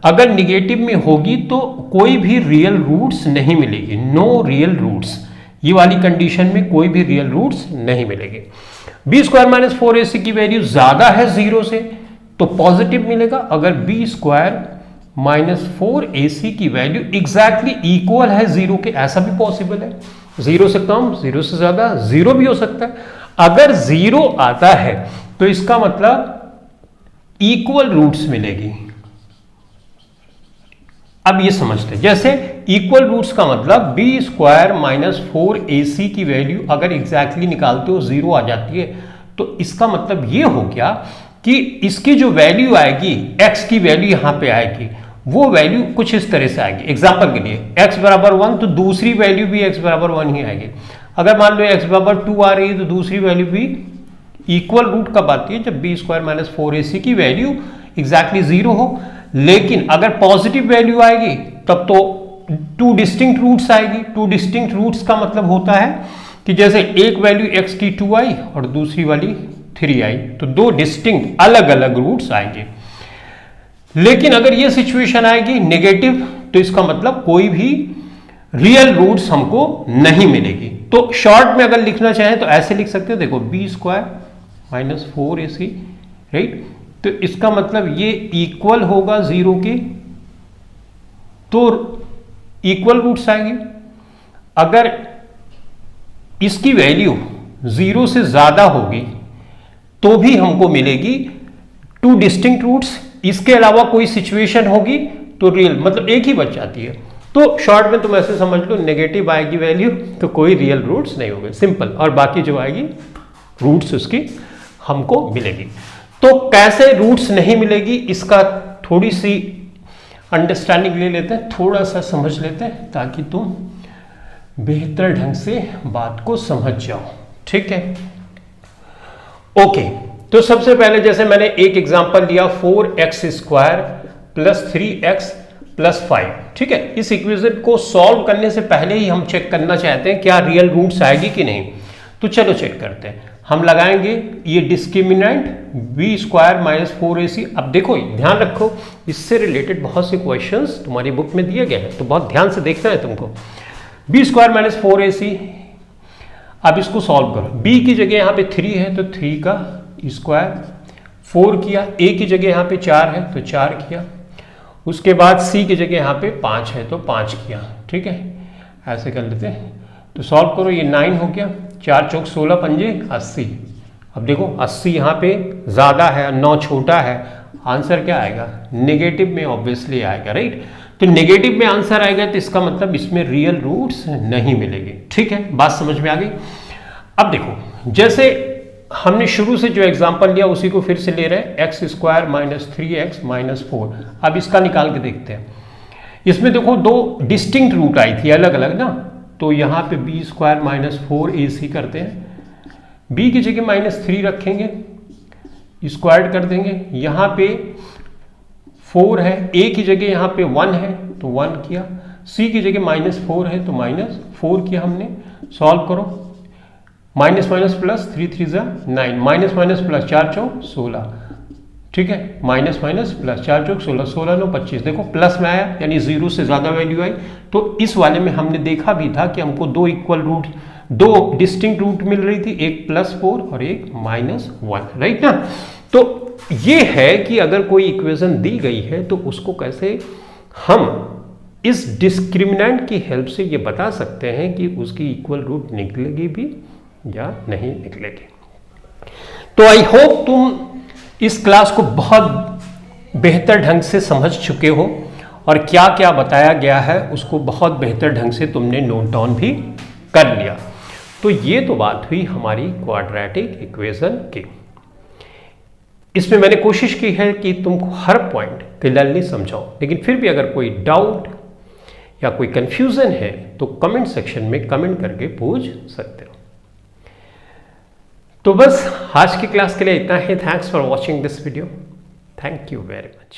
अगर नेगेटिव में होगी तो कोई भी रियल रूट्स नहीं मिलेगी, नो रियल रूट्स। ये वाली कंडीशन में कोई भी रियल रूट्स नहीं मिलेंगे। बी स्क्वायर माइनस 4ac की वैल्यू ज्यादा है 0 से तो पॉजिटिव मिलेगा। अगर बी स्क्वायर माइनस 4ac की वैल्यू एग्जैक्टली इक्वल है 0 के, ऐसा भी पॉसिबल है। 0 से कम, 0 से ज्यादा, 0 भी हो सकता है। अगर 0 आता है तो इसका मतलब इक्वल रूट्स मिलेगी। अब ये समझते हैं, जैसे इक्वल रूट्स का मतलब बी स्क्वायर माइनस 4ac की वैल्यू अगर एग्जैक्टली निकालते हो 0 आ जाती है तो इसका मतलब ये हो गया कि इसकी जो वैल्यू आएगी, x की वैल्यू यहां पे आएगी, वो वैल्यू कुछ इस तरह से आएगी। एग्जांपल के लिए x बराबर 1 तो दूसरी वैल्यू भी x बराबर 1 ही आएगी। अगर मान लो x बराबर 2 आ रही है तो दूसरी वैल्यू भी इक्वल रूट कब आती है, जब बी स्क्वायर माइनस 4ac की वैल्यू एग्जैक्टली 0 हो। लेकिन अगर पॉजिटिव वैल्यू आएगी तब तो 2 डिस्टिंक्ट रूट्स आएगी। 2 डिस्टिंक्ट रूट्स का मतलब होता है कि जैसे एक वैल्यू x की 2 आई और दूसरी वाली 3 आई तो 2 डिस्टिंक्ट अलग अलग रूट्स आएंगे। लेकिन अगर ये सिचुएशन आएगी नेगेटिव तो इसका मतलब कोई भी रियल रूट्स हमको नहीं मिलेगी। तो शॉर्ट में अगर लिखना चाहें तो ऐसे लिख सकते हो, देखो B square minus 4ac, right. तो इसका मतलब ये इक्वल होगा 0 के तो इक्वल रूट्स आएंगे। अगर इसकी वैल्यू 0 से ज्यादा होगी तो भी हमको मिलेगी 2 डिस्टिंक्ट रूट्स। इसके अलावा कोई सिचुएशन होगी तो रियल मतलब एक ही बच जाती है। तो शॉर्ट में तुम ऐसे समझ लो, नेगेटिव आएगी वैल्यू तो कोई रियल रूट्स नहीं होंगे, सिंपल। और बाकी जो आएगी रूट्स उसकी हमको मिलेगी। तो कैसे रूट्स नहीं मिलेगी इसका थोड़ी सी अंडरस्टैंडिंग ले लेते हैं, थोड़ा सा समझ लेते हैं ताकि तुम बेहतर ढंग से बात को समझ जाओ। ठीक है, ओके। तो सबसे पहले जैसे मैंने एक एग्जांपल लिया 4x square plus 3x plus 5। ठीक है, इस इक्वेशन को सॉल्व करने से पहले ही हम चेक करना चाहते हैं क्या रियल रूट्स आएगी कि नहीं। तो चलो चेक करते हैं। हम लगाएंगे ये discriminant B square minus 4ac। अब देखो ध्यान रखो, इससे रिलेटेड बहुत से क्वेश्चंस तुम्हारी बुक में दिए गए हैं तो बहुत ध्यान से देखना है तुमको। बी स्क्वायर माइनस 4ac, अब इसको सॉल्व करो। b की जगह यहाँ पे 3 है तो 3 का स्क्वायर, 4 किया। a की जगह यहाँ पे 4 है तो 4 किया। उसके बाद c की जगह यहाँ पे 5 है तो 5 किया। ठीक है, ऐसे कर लेते हैं। तो सॉल्व करो, ये 9 हो गया, 4 चौक 16 पंजे 80। अब देखो 80 यहाँ पे ज़्यादा है, 9 छोटा है, आंसर क्या आएगा, नेगेटिव में ऑब्वियसली आएगा, राइट। तो नेगेटिव में आंसर आएगा तो इसका मतलब इसमें रियल रूट्स नहीं मिलेंगे। ठीक है, बात समझ में आ गई। अब देखो जैसे हमने शुरू से जो एग्जांपल लिया उसी को फिर से ले रहे हैं, x square minus 3x minus 4। अब इसका निकाल के देखते हैं। इसमें देखो 2 डिस्टिंक्ट रूट आई थी अलग अलग ना, तो यहाँ पे बी स्क्वायर माइनस 4ac करते हैं। b की जगह माइनस 3 रखेंगे, स्क्वायर कर देंगे। यहाँ पे 4 है, a की जगह यहाँ पे 1 है तो 1 किया, c की जगह -4 है तो -4 किया हमने। सॉल्व करो, माइनस माइनस प्लस 3 3 जा 9, माइनस माइनस प्लस 4 चौक 16, ठीक है, माइनस माइनस प्लस 4 चौक 16, 16 9 25, देखो प्लस में आया यानी 0 से ज़्यादा वैल्यू आई। तो इस वाले में हमने देखा भी था कि हमको दो इक्वल रूट, दो डिस्टिंक्ट रूट मिल रही थी, एक +4 और एक -1, राइट ना। तो ये है कि अगर कोई इक्वेशन दी गई है तो उसको कैसे हम इस डिस्क्रिमिनेंट की हेल्प से ये बता सकते हैं कि उसकी इक्वल रूट निकलेगी भी या नहीं निकलेगी। तो आई होप तुम इस क्लास को बहुत बेहतर ढंग से समझ चुके हो और क्या क्या बताया गया है उसको बहुत बेहतर ढंग से तुमने नोट डाउन भी कर लिया। तो ये तो बात हुई हमारी क्वाड्रेटिक इक्वेशन की। इसमें मैंने कोशिश की है कि तुमको हर पॉइंट क्लियरली समझाओ, लेकिन फिर भी अगर कोई डाउट या कोई कंफ्यूजन है तो कमेंट सेक्शन में कमेंट करके पूछ सकते हो। तो बस आज की क्लास के लिए इतना ही। Thanks for watching this video. Thank you very much.